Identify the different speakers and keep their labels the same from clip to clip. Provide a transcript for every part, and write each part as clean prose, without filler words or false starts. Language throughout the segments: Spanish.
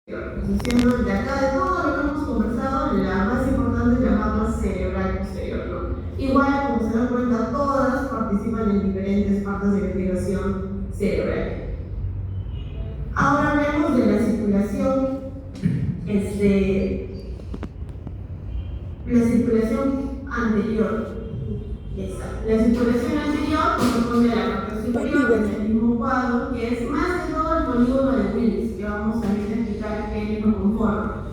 Speaker 1: Siendo de acá de todo lo que hemos conversado, la más importante es la rama cerebral posterior, ¿no? Igual, como se dan cuenta, todas participan en diferentes partes de la integración cerebral. Ahora hablemos de la circulación, la circulación anterior. La circulación anterior corresponde a la parte superior, en el mismo cuadro, que es más que todo el polígono de Willis, que vamos también a explicar qué lo conforma.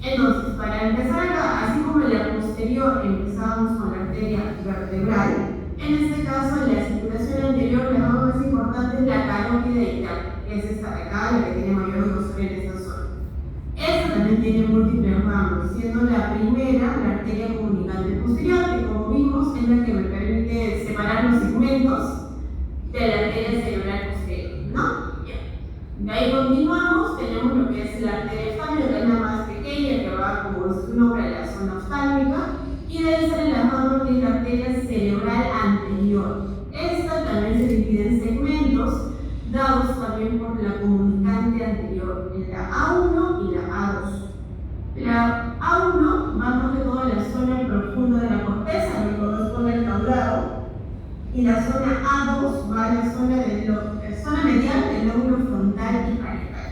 Speaker 1: Entonces, para empezar acá, así como en la posterior empezábamos con la arteria vertebral, en este caso, en la circulación anterior, la más importante es la carótida iliaca, que es esta de acá, la que tiene mayor grosor en esta zona. Esta también tiene múltiples ramos, siendo la primera la arteria comunicante posterior, que como vimos es la que me permite separar los segmentos de la arteria cerebral posterior, ¿no? Bien. De ahí continuamos, tenemos lo que es la arteria oftálmica, que es la más pequeña, que va como su nombre a la zona oftálmica, y de ahí sale la rama que es la arteria cerebral anterior. Esta también se divide en segmentos, dados también por la comunicante anterior, la A1 y la A2. La A1 va más que todo en la zona profunda de la corteza, que corresponde al tablado, y la zona A2 va a la zona medial del lóbulo frontal y parietal.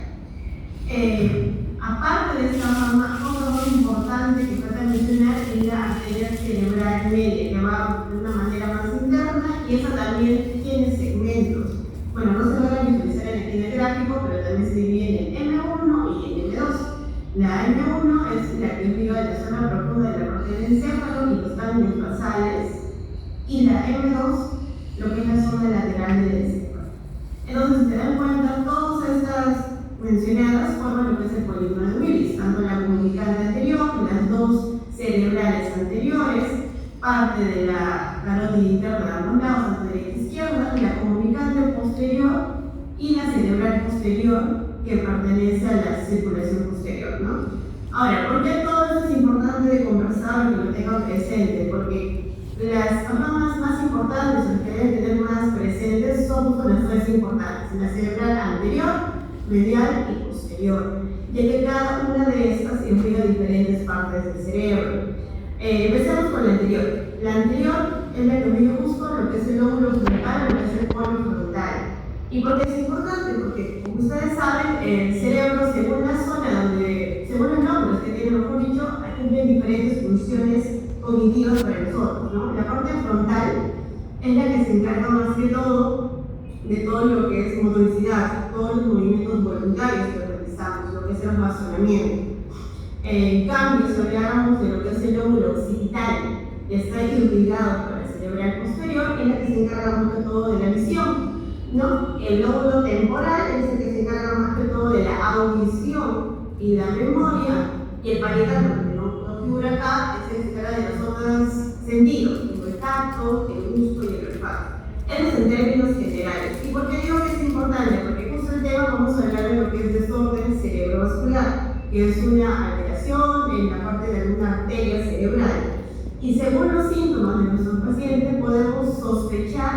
Speaker 1: Aparte de esta rama, otra rama importante que falta mencionar es la arteria cerebral media, que va de una manera más interna, y esa también tiene segmentos. Bueno, no se logra visualizar en el gráfico, pero también se divide en M1 y en M2. La M1 es la que liga de la zona profunda de la parte del encéfalo y los ganglios basales, y la M2 lo que es la zona lateral del encéfalo. Entonces, si se dan cuenta, todas estas mencionadas forman lo que es el polígono de Willis, tanto la comunicante anterior, las dos cerebrales anteriores, parte de la carótida interna de ambos lados, tanto derecha e izquierda, la comunicante posterior y la cerebral posterior, que pertenece a la circulación posterior, ¿no? Ahora, ¿por qué todo esto es importante de conversar y que lo tengan presente? Porque las ramas más importantes, las que deben tener más presentes, son las tres importantes: la cerebral anterior, medial y posterior, ya que cada una de estas irriga diferentes partes del cerebro. Empecemos con la anterior. La anterior es la que mide justo lo que es el lóbulo frontal, lo que es el cono frontal. ¿Y por qué es importante? Porque, como ustedes saben, el cerebro, según la zona según los lóbulos que tiene, mejor dicho, cumplen diferentes funciones cognitivas para nosotros, ¿no? La parte frontal es la que se encarga más que todo de todo lo que es motoricidad, todos los movimientos voluntarios que realizamos, lo que es el razonamiento. En cambio, si habláramos de lo que es el lóbulo occipital, que está irrigado por el cerebral posterior, es la que se encarga más que todo de la visión, ¿no? El lóbulo temporal es el que se encarga más que todo de la audición y la memoria, y el parietal, que no figura acá, es el que se encarga de los otros sentidos, como el tacto, el gusto y el olfato. Eso es en términos generales. ¿Y por qué digo que es importante? Porque justo el tema vamos a hablar de lo que es desorden cerebrovascular, que es una alteración en la parte de alguna arteria cerebral. Y según los síntomas de nuestros pacientes, podemos sospechar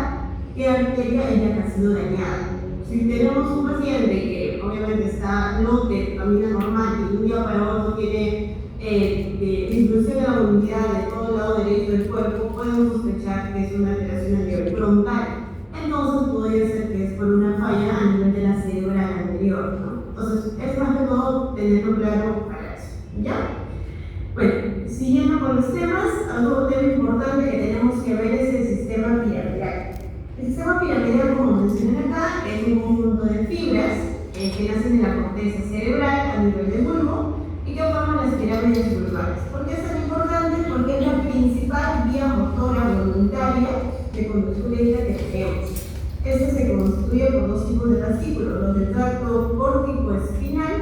Speaker 1: qué arteria es la que ha sido dañada. Si tenemos un paciente que obviamente no camina normal y de un día para otro tiene disminución de la movilidad de todo el lado derecho del cuerpo, podemos sospechar que es una alteración a nivel frontal. Entonces podría ser que es por una falla a nivel de la cerebral anterior, ¿no? Entonces es más que todo tenerlo claro para eso, ¿ya? Bueno, siguiendo con los temas, otro tema importante que tenemos que ver es el sistema piramidal. El sistema piramidal, como mencioné acá, es un conjunto de fibras que nacen en la corteza cerebral a nivel del bulbo y que forman las pirámides vulvares. ¿Por qué es tan importante? Porque es la principal vía motora voluntaria de conducción directa que tenemos. Este se constituye por dos tipos de fascículos, los del tracto córtico-espinal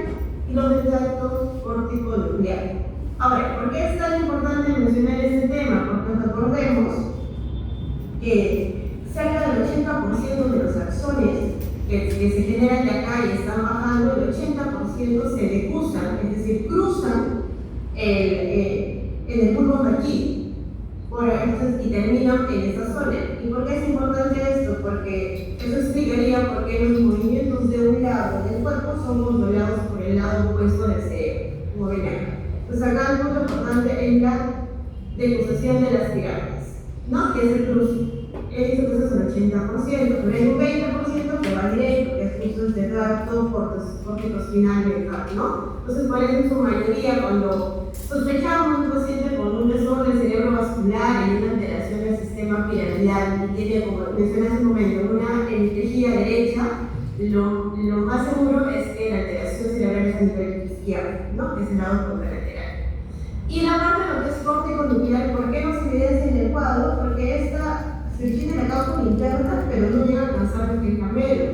Speaker 1: y los del tracto córtico-nuclear. Ahora, ¿por qué es tan importante mencionar este tema? Porque recordemos que cerca del 80% de los axones que se generan de acá y están bajando, el 80% se decusan, es decir, cruzan en el bulbo de aquí y terminan en esa zona. ¿Y por qué es importante esto? Porque eso explicaría por qué los movimientos de un lado del cuerpo son controlados por el lado opuesto del cerebro, como ven acá. Entonces acá el punto importante es la decusación de las pirámides, ¿no? Que es el plus. Él dice que es el 80%, pero hay un 20% que va directo, que es justo este tracto corticospinal ventral, ¿no? Entonces, por eso en su mayoría, cuando sospechamos un paciente con un desorden cerebrovascular y una alteración del sistema piramidal y tiene, como mencioné hace un momento, una hemiplegia derecha, lo más seguro es que la alteración cerebral es a nivel izquierdo, ¿no? Que es el lado contralateral. Y la parte de lo que es córtico nuclear, ¿por qué no se evidencia en el cuadro? Porque esta se tiene la causa interna, pero no llega a alcanzar lo que es la médula,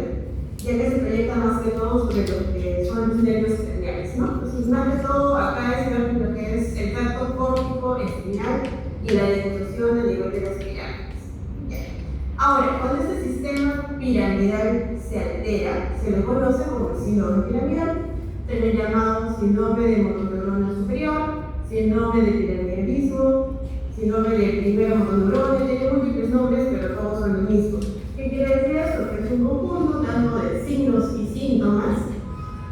Speaker 1: ya que se proyecta más que todo sobre lo que son los nervios craniales, ¿no? Entonces, más que todo, acá es lo que es el tracto córtico espinal y la decusación a nivel de las pirámides. Ahora, cuando este sistema piramidal se altera, se le conoce como el síndrome piramidal, también llamado síndrome de motoneurona superior, síndrome de piramidalismo, síndrome de primero motoneurona, tiene múltiples nombres, pero todos son los mismos. ¿Qué quiere decir esto? Que es un conjunto tanto de signos y síntomas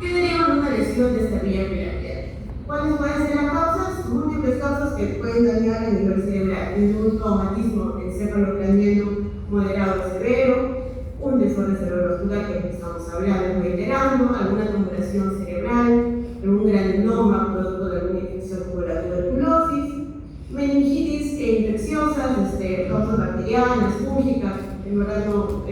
Speaker 1: que derivan de una lesión de esta vía piramidal. ¿Cuáles pueden ser las causas? Múltiples causas que pueden dañar el nivel cerebral, desde un traumatismo encefalocraniano moderado o severo, un desorden cerebrovascular que estamos hablando, reiterando, alguna tumoración cerebral, algún granuloma producto de alguna infección como la tuberculosis, meningitis infecciosas, causas bacterianas, fúngicas, en verdad no,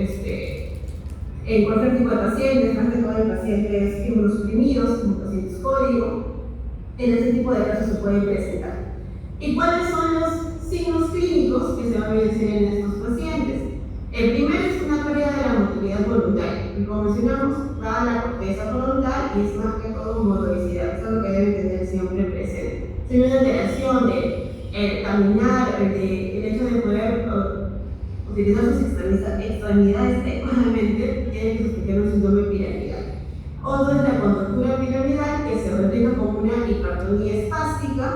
Speaker 1: en cualquier tipo de pacientes, más que todo en pacientes inmunosuprimidos, como pacientes código, en ese tipo de casos se pueden presentar. ¿Y cuáles son los signos clínicos que se van a evidenciar en estos pacientes? El primero es una pérdida de la motilidad voluntaria, y como mencionamos, va a la corteza frontal y es más que todo motoricidad, eso es lo que deben tener siempre presente. Si hay una alteración de caminar, el hecho de poder utilizar sus extremidades adecuadamente, tiene que sospechar un síndrome piramidal. Otro es la contractura piramidal, que se refleja como una hipertonía espástica.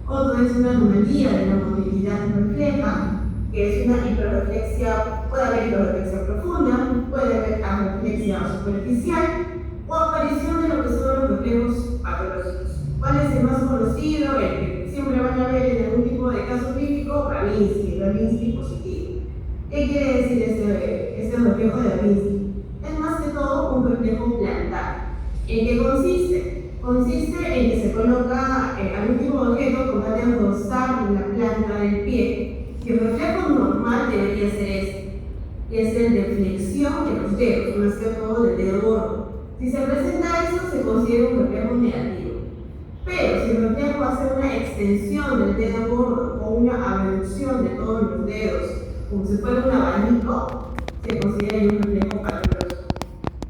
Speaker 1: Otro es una anomalía de la movilidad refleja, que es una hiperreflexia, puede haber hiperreflexia profunda, puede haber arreflexia superficial o aparición de lo que son los reflejos patológicos. ¿Cuál es el más conocido? El que siempre van a ver en algún tipo de caso clínico, Ravinsky positivo. ¿Qué quiere decir este reflejo de Ravinsky? Es más que todo un reflejo plantar. ¿En qué consiste? Consiste en que se coloca al último objeto con tal de enroscar en la planta del pie. Y el reflejo normal debería ser este, que es el de flexión de los dedos, más que todo del dedo gordo. Si se presenta eso, se considera un reflejo negativo. Pero si el reflejo hace una extensión del dedo gordo o una abducción de todos los dedos, como si fuera un abanico, se considera un reflejo patológico.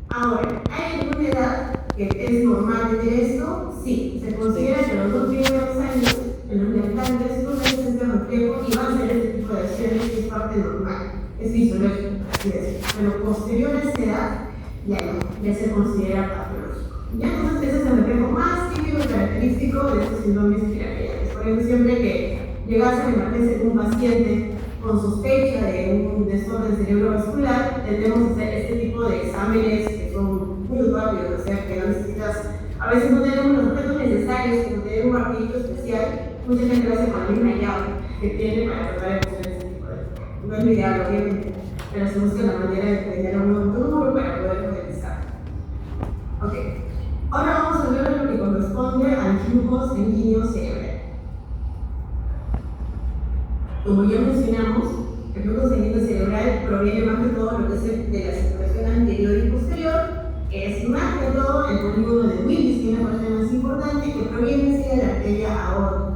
Speaker 1: Ahora, ¿hay alguna edad que es normal tener esto? Sí, se considera que los 2 primeros años en los lactantes no tienen este reflejo y van a hacer este tipo de acciones que es parte normal, es fisiológico, así es. Pero posterior a esa edad, ya se considera patológico. Ya entonces ese es el reflejo más típico y característico de estos síndromes piramidales. Por eso siempre que llegase a emergencia con un paciente con sospecha de un desorden cerebrovascular, tendemos a hacer este tipo de exámenes que son muy rápidos, o sea que no necesitas, a veces no tenemos los objetos necesarios, como tener un martillito especial, mucha gente lo hace con la misma llave que tiene para tratar de resolver ese tipo de cosas. No es lo ideal, obviamente, pero se busca la manera de tener un duro para poder utilizar. Ok, ahora vamos a ver lo que corresponde al flujo sanguíneo cerebral. Como ya mencionamos, el flujo sanguíneo cerebral proviene más que todo de lo que es de la circulación anterior y posterior, que es más que todo el polígono de Willis, que es la parte más importante, que proviene de la arteria aorta.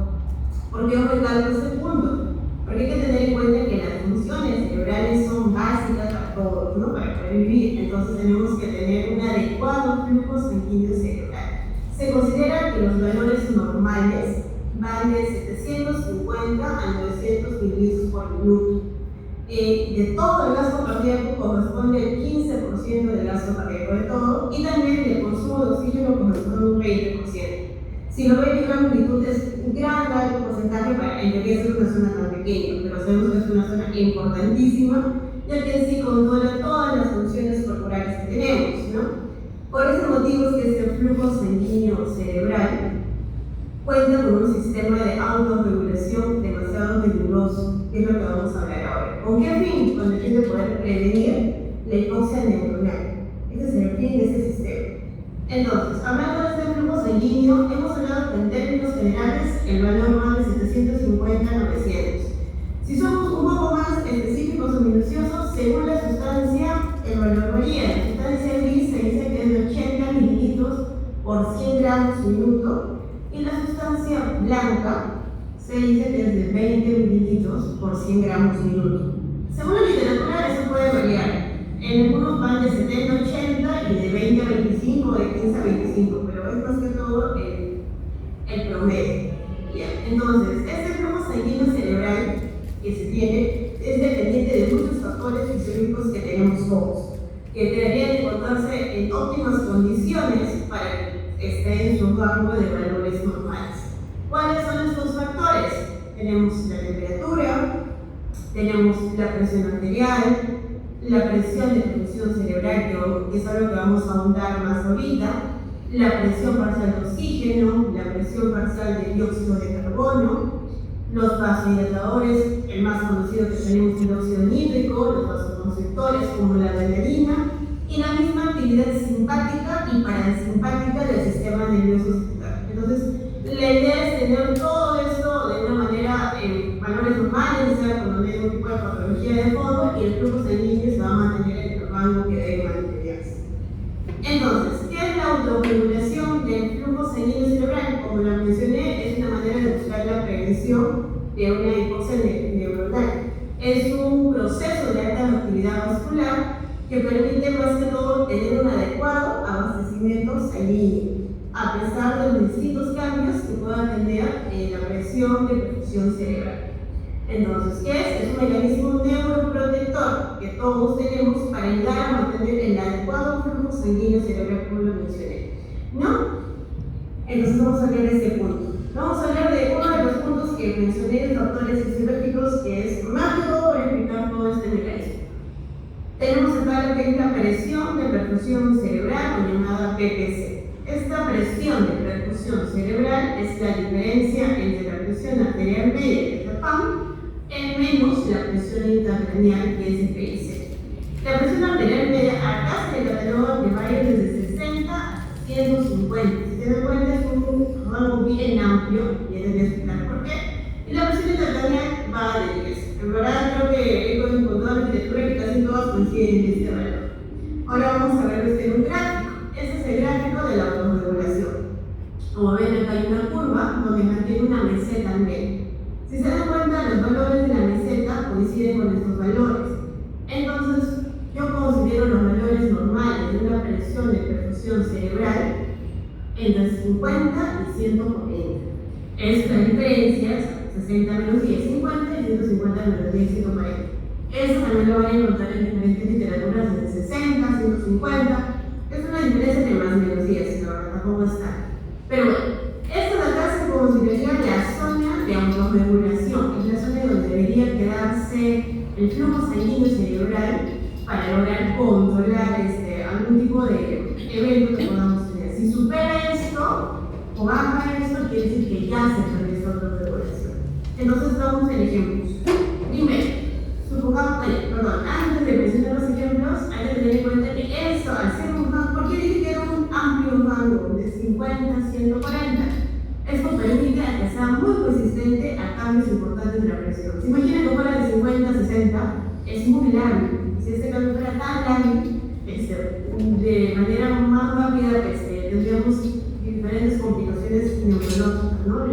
Speaker 1: ¿Por qué os recalco este punto? Porque hay que tener en cuenta que las funciones cerebrales son básicas para todos, ¿no? Para poder vivir, entonces tenemos que tener un adecuado flujo sanguíneo cerebral. Se considera que los valores normales van de 750 a 900 mililitros por minuto. De todo el gasto cardíaco corresponde el 15% del gasto cardíaco de todo, y también el consumo de oxígeno corresponde un 20%. Si lo ven, la magnitud es un gran alto porcentaje para entender que es una zona tan pequeña, pero sabemos que es una zona importantísima, ya que en sí controla todas las funciones corporales que tenemos, ¿no? Por ese motivo es que este flujo sanguíneo cerebral cuenta con un sistema de autorregulación demasiado riguroso, que es lo que vamos a hablar ahora. ¿Con qué fin? Con el fin de poder prevenir la hipoxia neuronal. Ese es el fin de este sistema. Entonces, hablando de este flujo sanguíneo, hemos hablado que en términos generales el valor va de 750 a 900. Si somos un poco más específicos o minuciosos, según la sustancia, el valor varía. La sustancia gris se dice que es de 80 mililitros por 100 gramos minuto, y la sustancia blanca se dice que es de 20 mililitros por 100 gramos minuto. Según la literatura, eso puede variar. En algunos van de 70 a 80 y de 20 a 25 o de 15 a 25, pero es más que todo el promedio. Bien, entonces, este flujo sanguíneo cerebral que se tiene es dependiente de muchos factores fisiológicos que tenemos todos, que deberían encontrarse en óptimas condiciones para que esté en su rango de valores normales. ¿Cuáles son estos factores? Tenemos la temperatura, tenemos la presión arterial, la presión de perfusión cerebral, que es algo que vamos a ahondar más ahorita, la presión parcial de oxígeno, la presión parcial de dióxido de carbono, los vasodilatadores, el más conocido que tenemos es el óxido nítrico, los vasoconstrictores como la adrenalina, y la misma actividad simpática y parasimpática del sistema nervioso central. Entonces, la idea es tener todo esto de una manera en valores normales, o sea, cuando no hay ningún tipo de patología de fondo, y el flujo sanguíneo se va a mantener en el rango que debe mantenerse. Entonces, ¿qué es la autorregulación del flujo sanguíneo cerebral? Como lo mencioné, es una manera de buscar la prevención de una hipoxia neuronal. Es un proceso de alta actividad vascular que permite más que todo tener un adecuado abastecimiento sanguíneo, a pesar de los distintos cambios que pueda tener la presión de perfusión cerebral. Entonces, ¿qué es? Es un mecanismo neuroprotector que todos tenemos para ayudar a mantener el adecuado flujo sanguíneo cerebral, como lo mencioné, ¿no? Entonces vamos a hablar de este punto. Vamos a hablar de uno de los puntos que mencioné de factores fisiológicos, que es más que todo para explicar todo este mecanismo. Tenemos acá lo que es la presión de perfusión cerebral, o llamada PPC. Esta presión de perfusión cerebral es la diferencia entre la presión arterial media, que es la PAM, en menos la presión intracraneal, que es el PIC. La presión arterial media acá se le cataloga que va a ir desde 60 a 150. Si se dan cuenta, es un rango bien amplio, y les voy a explicar por qué. Y la presión intracraneal va de 10. En verdad, creo que he encontrado en la arquitectura que casi todas coinciden en este valor. Ahora vamos a ver esto en un gráfico. Este es el gráfico de la autorregulación. Como ven, acá hay una curva donde mantiene una meseta en medio. Si se dan cuenta, los valores de la meseta coinciden con estos valores. Entonces, yo considero los valores normales de una presión de perfusión cerebral entre 50 y 140. Es la diferencia, 60 menos 10, 50, y 150 menos 10, 140. Eso también lo van a encontrar en diferentes literaturas desde 60, 150. Es una diferencia de más menos 10, la verdad, tampoco está. Pero bueno, esto de acá se consideraría la zona de autorregulación, es la zona donde debería quedarse el flujo sanguíneo cerebral para lograr controlar algún tipo de evento que podamos tener. Si supera esto o baja esto, quiere decir que ya se perdió esta autorregulación. Entonces, vamos en ejemplos. Primero, supongamos, antes de mencionar los ejemplos, hay que tener en cuenta que esto, al ser un rango, ¿por qué dije que era un amplio rango de 50 a 140? Esto permite a que sea muy resistente a cambios importantes de la presión. Si imaginan que fuera de 50 a 60, es muy lábil. Si este cambio fuera tan lábil, de manera más rápida, tendríamos diferentes complicaciones neurológicas, ¿no?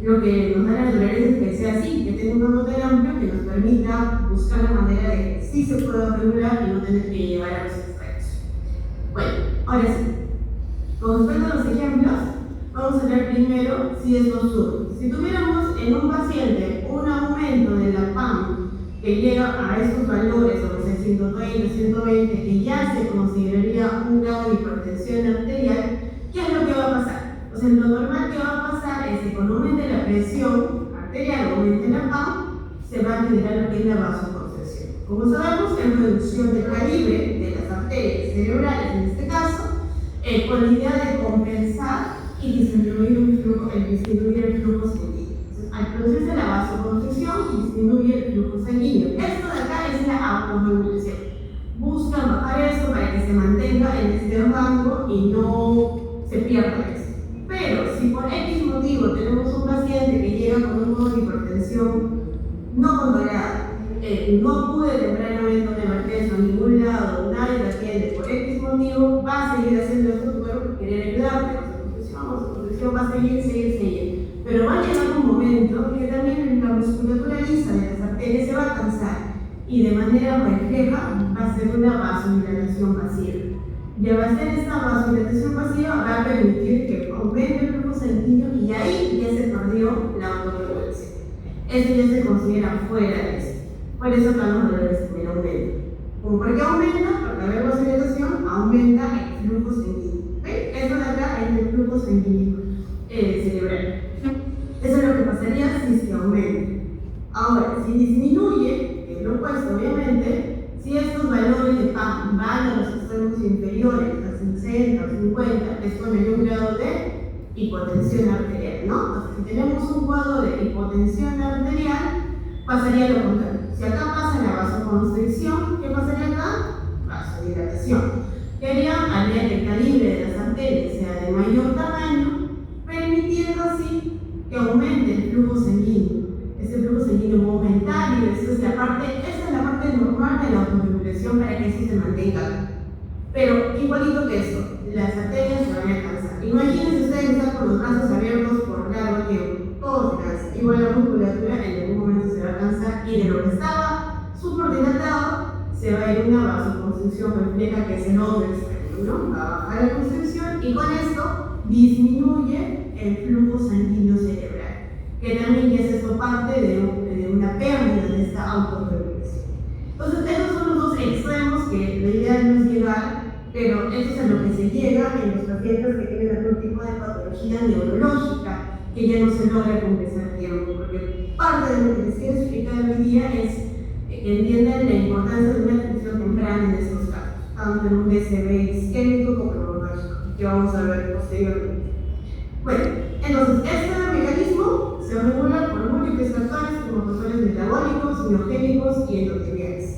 Speaker 1: Lo que nos da la naturaleza es que sea así, que tenga un rango tan amplio que nos permita buscar la manera de que sí se pueda regular y no tener que llevar a los extremos. Bueno, ahora sí, con respecto a los ejemplos, vamos a ver primero si esto sube. Si tuviéramos en un paciente un aumento de la PAM que llega a estos valores, o sea, 130, 120, que ya se consideraría un grado de hipertensión arterial, ¿qué es lo que va a pasar? O sea, lo normal que va a pasar es que cuando aumente la presión arterial o aumente la PAM, se va a generar lo que es la vasoconstricción. Como sabemos, es reducción del calibre de las arterias arterias cerebrales en este caso, con la idea de compensar y disminuir el flujo sanguíneo. Entonces, al producirse la vasoconstricción, disminuye el flujo sanguíneo. Esto de acá es la autorregulación. Buscan bajar esto para que se mantenga en este rango y no se pierda esto. Pero si por X motivo tenemos un paciente que llega con un modo de hipertensión no controlada, no pude tempranamente una emergencia a ningún lado, nadie la atiende por X motivo, va a seguir haciendo esto tu cuerpo por querer ayudarte, su condición va a seguir. Pero va a llegar un momento que también la musculatura lisa de las arterias se va a cansar y de manera refleja va a ser una vasodilatación pasiva. Y al hacer esta vasodilatación pasiva va a permitir que aumente el flujo sanguíneo y ahí ya se perdió la autorregulación. Esto ya se considera fuera de esto. Por eso acá los dolores también aumentan. ¿Por qué aumenta? Porque al haber vasodilatación aumenta el flujo sanguíneo. ¿Ven? Esto de acá es el flujo sanguíneo cerebral. Eso es lo que pasaría si se aumenta. Ahora, si disminuye, que es lo opuesto obviamente, si estos valores de PAM van a los extremos inferiores, a 60 o 50, es cuando hay un grado de hipotensión arterial, ¿no? Entonces, si tenemos un cuadro de hipotensión arterial, pasaría lo contrario. Si acá pasa la vasoconstricción, ¿qué pasaría acá? Vasodilatación. ¿Qué haría? Haría que el calibre de las arterias sea de mayor tamaño, permitiendo así que aumente el flujo sanguíneo. Ese flujo sanguíneo va a aumentar y esta es la parte normal de la autorregulación para que eso se mantenga. Pero igualito que esto, las arterias se van a cansar. Imagínense ustedes estar con los brazos abiertos por largo tiempo, todo se cansa. Igual la musculatura en algún momento se va a cansar y de lo que estaba superdilatado se va a ir una vasoconstricción refleja que es el otro extremo, ¿no? Va a bajar la constricción y con esto disminuye el flujo sanguíneo cerebral, que también ya es esto parte de una pérdida de esta autorregulación. Entonces, esos son los dos extremos que la idea no es llegar, pero eso es a lo que se llega en los pacientes que tienen algún tipo de patología neurológica que ya no se logra compensar a tiempo, porque parte de lo que les quiero explicar hoy día es que entiendan la importancia de una atención temprana en estos casos, tanto en un DCB isquémico como neurológico, que vamos a ver posteriormente. Bueno, entonces, este mecanismo se regula por múltiples factores como factores metabólicos, biogénicos y endocriniales.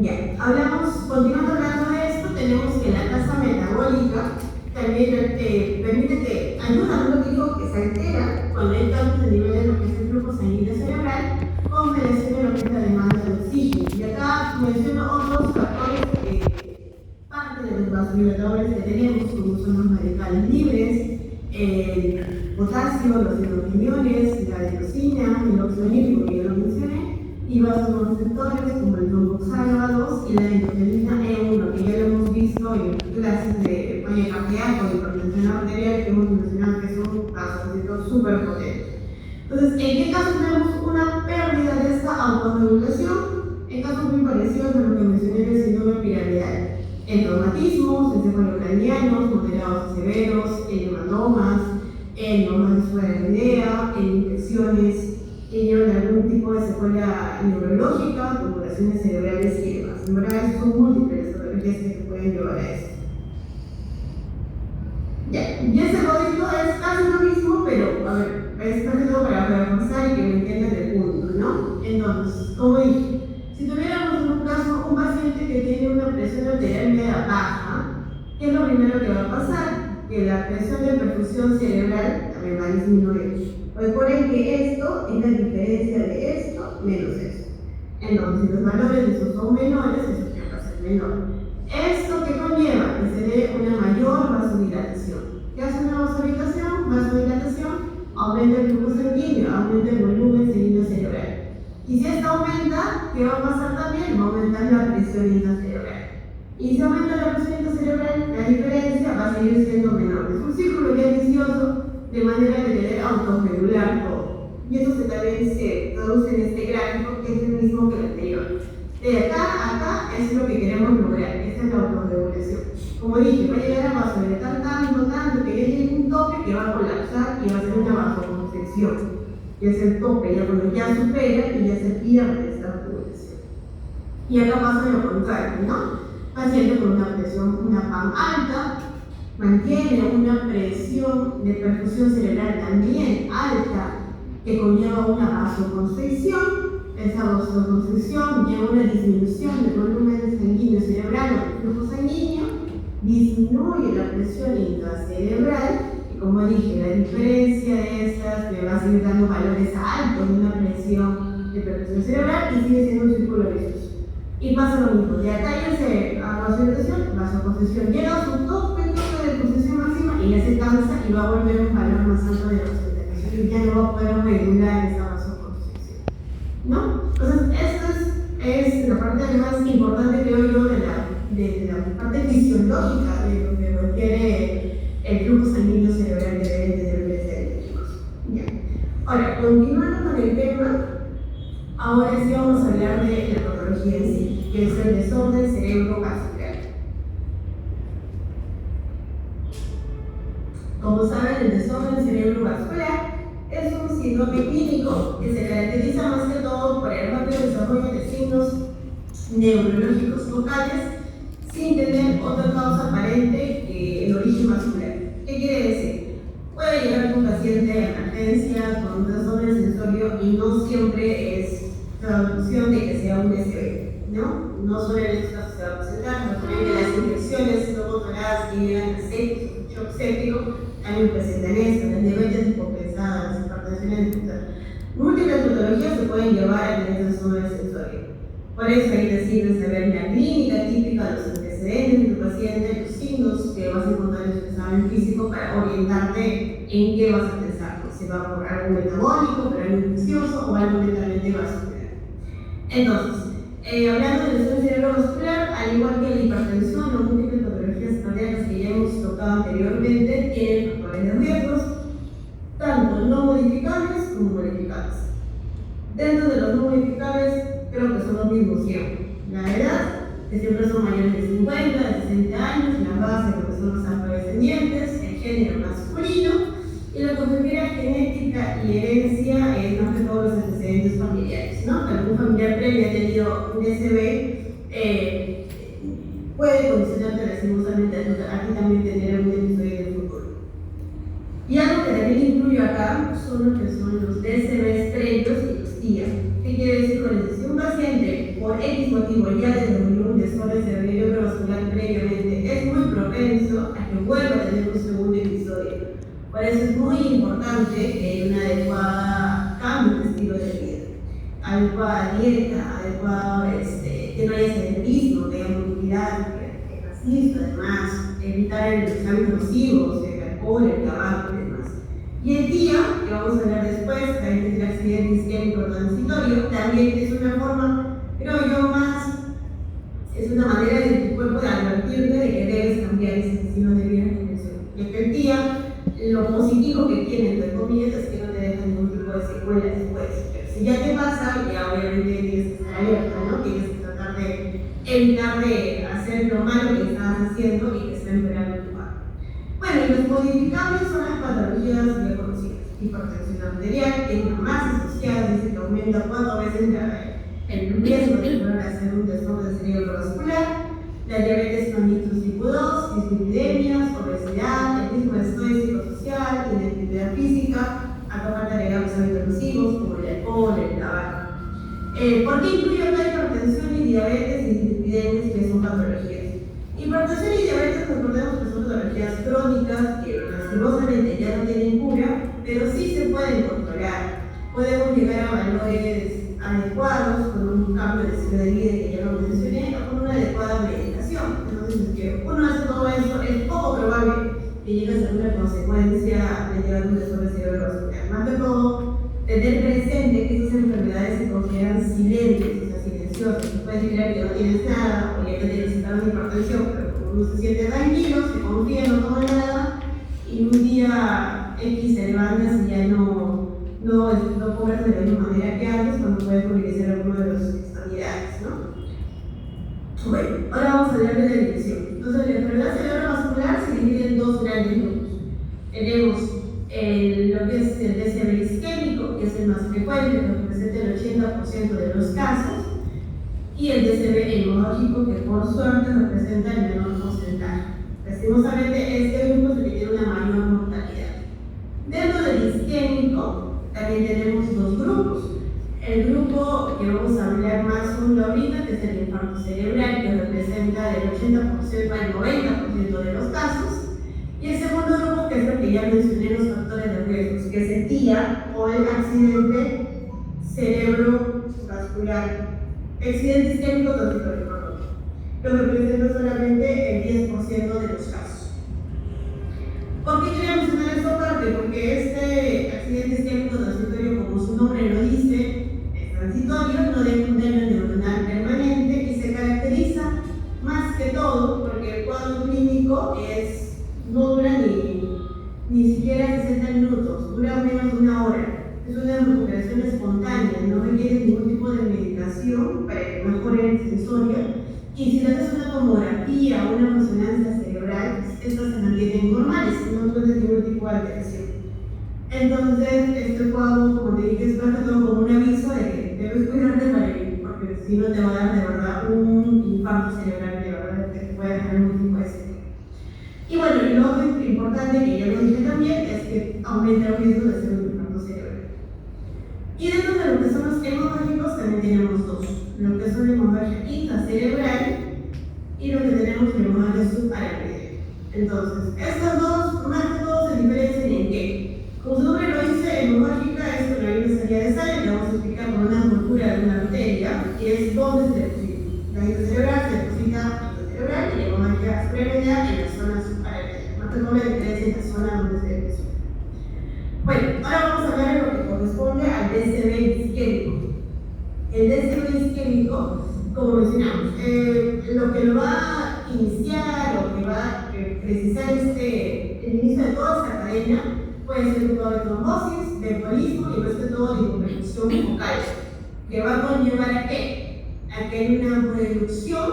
Speaker 1: Ya, continuando hablando de esto, tenemos que la tasa metabólica también permite que ayuda a un digo que se altera cuando hay cambios de nivel de lo que es el flujo sanguíneo cerebral con mediación de lo que es la demanda de oxígeno. Y acá menciono otros factores parte de los vasodilatadores que tenemos, como son los radicales libres, el potasio, los hidroquiniones, la adenosina, el óxido nítrico que ya lo mencioné, y vasoconstrictores como el tromboxano 2 y la endothelina E1, que ya lo hemos visto en clases de falla cardíaca o hipertensión arterial, que hemos mencionado que son vasoconstrictores súper potentes. Entonces, ¿en qué caso tenemos una pérdida de esta autorregulación? En casos muy parecidos a lo que mencioné del síndrome piramidal. En traumatismos, encefalocranianos, moderados y severos, en hematomas, en normas fuera de la idea, en infecciones que llevan algún tipo de secuela neurológica, tumoraciones cerebrales y demás. En verdad, son múltiples las patologías que se pueden llevar a esto. Ya, y ese código es casi lo mismo, pero a ver, es casi todo para reforzar y que me entiendan el punto, ¿no? Entonces, como dije, si tuviéramos en un caso un paciente que tiene una presión arterial media baja, ¿qué es lo primero que va a pasar? Que la presión de perfusión cerebral también va a disminuir. Recuerden que esto es la diferencia de esto menos esto. Entonces, si los valores de esos son menores, eso ya va a ser menor. ¿Esto qué conlleva? Que se dé una mayor vasodilatación. ¿Qué hace una vasodilatación? Vasodilatación aumenta el flujo sanguíneo, aumenta el volumen sanguíneo cerebral. Y si esto aumenta, ¿qué va a pasar también? Va a aumentar la presión intracerebral. Y si aumenta la presión intracerebral, la diferencia va a seguir siendo menor. Es un círculo ya vicioso, de manera de querer autorregular todo. Y eso también se traduce en este gráfico, que es el mismo que el anterior. De acá a acá es lo que queremos lograr, esta es la autorregulación. Como dije, va a llegar a vasodilatar tanto, que ya llegue un tope que va a colapsar y va a ser una vasoconstricción. Y es el tope, ya cuando ya supera y ya se pierde esta autorregulación. Y acá pasa lo contrario, ¿no? Paciente con una presión, una PAM alta, mantiene una presión de perfusión cerebral también alta, que conlleva una vasoconstricción. Esa vasoconstricción lleva una disminución del volumen sanguíneo cerebral o del flujo sanguíneo, disminuye la presión intracerebral, y como dije, la diferencia de estas me va a seguir dando valores altos de una presión de perfusión cerebral y sigue siendo un círculo vicioso. Y pasa lo mismo, de acá ya se a vasoconstricción llega a su tope de constricción máxima y ya se cansa y va a volver un valor más alto de vasodilatación y ya no va a poder regular esa vasoconstricción, ¿no? Entonces, esta es la parte más importante, creo yo, de la parte fisiológica de lo que requiere el flujo sanguíneo cerebral que deben tener los diabéticos. Ahora, continuando con el tema, ahora sí vamos a hablar de la patología en sí, que es el desorden cerebrovascular. Como saben, el desorden cerebrovascular es un síndrome clínico que se caracteriza más que todo por el rápido desarrollo de signos neurológicos locales sin tener otra causa aparente que el origen vascular. ¿Qué quiere decir? Puede llegar un paciente a emergencia con un desorden sensorio y no siempre es traducción de que sea un DCB, ¿no? No solo en estos casos se va a presentar, no solo que las infecciones no controladas que llegan a sepsis o shock séptico también presentan esto, las diabetes descompensadas, las hipertensiones disfuncionales. Múltiples patologías se pueden llevar a tener desorden sensorio. Por eso ahí te sirve saber la clínica típica de los antecedentes de tu paciente, los signos que vas a encontrar en su examen físico para orientarte en qué vas a pensar, si va por algo metabólico, por algo infeccioso o algo netamente vascular. Entonces, hablando del desorden cerebrovascular, al igual que la hipertensión o múltiples patologías cardíacas que ya hemos tocado anteriormente, tienen factores de riesgos, tanto no modificables como modificables. Dentro de los no modificables, creo que son los mismos siempre. La edad, que siempre son mayores de 50, de 60 años, la base de que son los afrodescendientes, el género masculino, y lo que prefiere genética y herencia es más que todos los antecedentes familiares, ¿no? Que algún familiar previo ha tenido un DCB, puede condicionarte lastimosamente a ti también tener un episodio en el futuro. Y algo que también incluyo acá son los que son los DCBs previos y los TIA. ¿Qué quiere decir con eso? Si un paciente por X motivo ya desarrolló un desorden cerebrovascular previamente, es muy propenso a que vuelva a tener un segundo episodio. Por eso es muy importante que haya una adecuada cambio de estilo de vida, adecuada dieta, adecuado, que no haya sedentarismo, que haya movilidad, ejercicio, además, evitar los hábitos nocivos, el alcohol, el tabaco y demás. Y el día, que vamos a hablar después, también el accidente isquémico transitorio, también es una forma, creo yo, es una manera de tu cuerpo de advertirte de que debes cambiar ese estilo de vida que mencioné. Y el día, lo positivo que tiene, entre comillas, es que no te deja ningún tipo de secuela después. Pero si ya te pasa, ya obviamente tienes que estar alerta, ¿no? Tienes que tratar de evitar de hacer lo malo que estabas haciendo y que está empeorando tu cuerpo. Bueno, y los modificables son las patologías ya conocidas. Hipertensión arterial, que es la más asociada, dice que aumenta 4 veces el riesgo de poder hacer un desorden cerebrovascular. La diabetes mellitus tipo 2, dislipidemias, obesidad, el mismo estrés psicosocial, inactividad física, acá falta agregar los hábitos nocivos como el alcohol, el tabaco. ¿Por qué incluyo acá hipertensión y diabetes y dislipidemias, que son patologías? Hipertensión y diabetes, recordemos que son patologías crónicas que lastimosamente ya no tienen cura, pero sí se pueden controlar. Podemos llegar a valores adecuados con un cambio de estilo de vida que ya lo mencioné o con una adecuada medicación. Entonces, que uno hace todo eso, es poco probable que llegue a ser una consecuencia de llevar un desorden cerebrovascular. Más que todo, tener presente que esas enfermedades se consideran silentes, o sea, silenciosas. Se puede creer que no tienes nada o ya que tienes síntomas de hipertensión, pero como uno se siente tranquilo, se confía, no toma nada y un día X se levantas y ya no cobras de la misma manera que antes cuando puedes movilizar alguna de las extremidades, ¿no? Bueno, ahora vamos a hablar de la dirección. Entonces, la enfermedad cerebrovascular se divide en dos grandes grupos. Tenemos lo que es el DCB isquémico, que es el más frecuente, que representa el 80% de los casos, y el DCB hemológico, que por suerte representa el menor porcentaje. Lastimosamente, este grupo es el que tiene una mayor mortalidad. Dentro del isquémico también tenemos dos grupos. El grupo que vamos a hablar más fondo ahorita, que es el infarto cerebral, que representa del 80% al 90% de los casos. Y el segundo grupo, que es el que ya mencioné, los factores de riesgo, que es el TIA o el accidente cerebrovascular, accidente isquémico transitorio, que representa solamente el 10% de los casos. ¿Por qué quería mencionar esta parte? Porque este accidente isquémico transitorio, como su nombre lo dice, es transitorio, no deja un daño neuronal permanente y se caracteriza más que todo porque el cuadro clínico no dura ni siquiera 60 minutos, dura menos de una hora. Es una recuperación espontánea, no requiere ningún tipo de medicación para que mejore el sensorio. Y si le haces una tomografía o una resonancia cerebral, estas se mantienen normales, no tienes ningún tipo de alteración. Entonces, este cuadro, como te dije, es más que todo como un aviso de que debes cuidarte para ir, porque si no te va a dar de verdad un infarto cerebral, de verdad, que te puede dejar algún tipo de secuela. Y bueno, y lo otro importante que ya lo dije también es que aumenta el riesgo de hacer un infarto cerebral. Y dentro de lo que son los hemorrágicos también tenemos dos, lo que son hemorragia intracerebral y lo que tenemos hemorragia subaracnoidea. Entonces, estas dos, más que todo, se diferencian en qué. Como su nombre lo dice, hemorrágica es cuando hay una salida de sangre, que vamos a explicar con una ruptura de una arteria, y es donde se deposita. La intracerebral se deposita intracerebral y la hemorragia subaracnoidea en la zona subaracnoidea. Más que todo la diferencia en la zona donde se deposita. Bueno, ahora vamos a hablar de lo que corresponde al DCB isquémico. El DCB isquémico, como mencionamos, lo que lo va a iniciar o que va a precisar el inicio de toda esta cadena puede ser un cuadro de trombosis, de embolismo y más que todo de hipoperfusión focal, que va a conllevar a qué? A que hay una reducción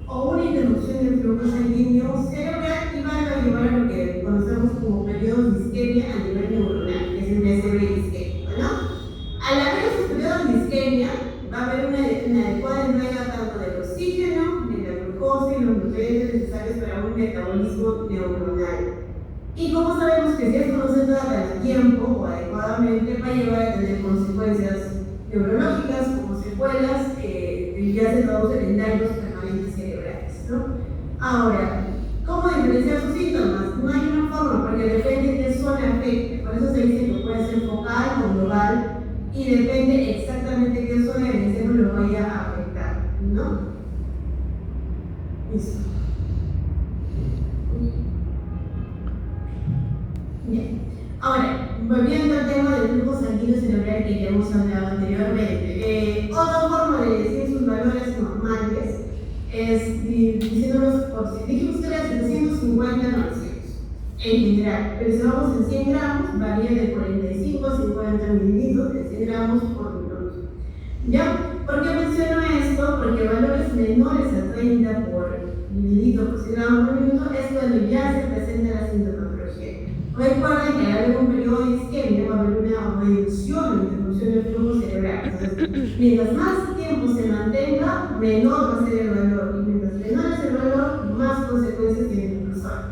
Speaker 1: o una interrupción del flujo sanguíneo cerebral y va a llevar a lo que conocemos como periodos de isquemia a nivel neuronal, que es el DCB isquémico, ¿no? Al haber esos periodos de isquemia, va a haber una adecuada entrega tanto del oxígeno, de la glucosa y los nutrientes necesarios para un metabolismo neuronal. Y como sabemos que si esto no se trata a tiempo o adecuadamente, va a llevar a tener consecuencias neurológicas como secuelas que ya se traducen en daños permanentes cerebrales, ¿no? Ahora, ¿cómo diferenciar sus síntomas? No hay una forma, porque depende de qué zona afecte. Por eso se dice que puede ser focal o global y depende exactamente qué zona del cerebro lo vaya a afectar, ¿no? Listo. Bien. Ahora, volviendo al tema del flujo sanguíneo cerebral que ya hemos hablado anteriormente, otra forma de decir sus valores normales es diciéndolos por si dijimos que era 750 a 900 en general, pero si vamos en 100 gramos varía de 45 a 50 mililitros de 100 gramos por minuto. ¿Ya? ¿Por qué menciono esto? Porque valores menores a 30 por mililitro por 100 gramos por minuto es cuando ya se presenta la sintomatología. Recuerden que al haber un periodo de isquemia va a haber una reducción o interrupción del flujo cerebral. Entonces, mientras más tiempo se mantenga, menor va a ser el valor. Y mientras menor es el valor, más consecuencias tiene el persona.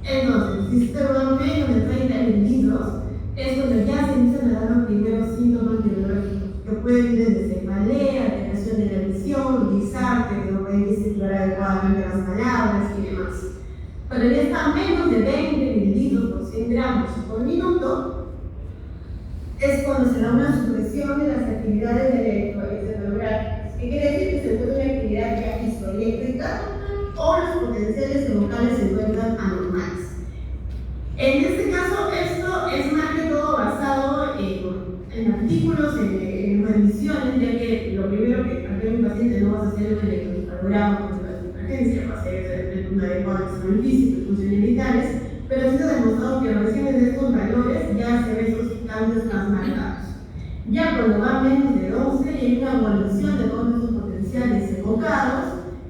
Speaker 1: Entonces, si se va menos de 30 mililitros, es cuando ya se empiezan a dar los primeros síntomas neurológicos, que pueden ir desde cefalea, alteración de la visión, disarte, que no pueden circular adecuadamente las palabras y demás. Cuando ya está menos de 20 mililitros por 100 gramos por minuto, es cuando se da una supresión de las actividades electroencefalográficas. ¿Qué quiere decir? Que se encuentra una actividad ya isoeléctrica o los potenciales vocales se encuentran anormales. En este caso, esto es más que todo basado en artículos, en revisiones, ya que lo primero que hacer un paciente no vas a hacer un electroencefalograma con la emergencia, va a ser un adecuado examen físico y funciones vitales, pero sí se ha demostrado que recién de estos valores ya se ven esos cambios más marcados. Ya cuando va menos de 11 hay una evolución de todos esos potenciales evocados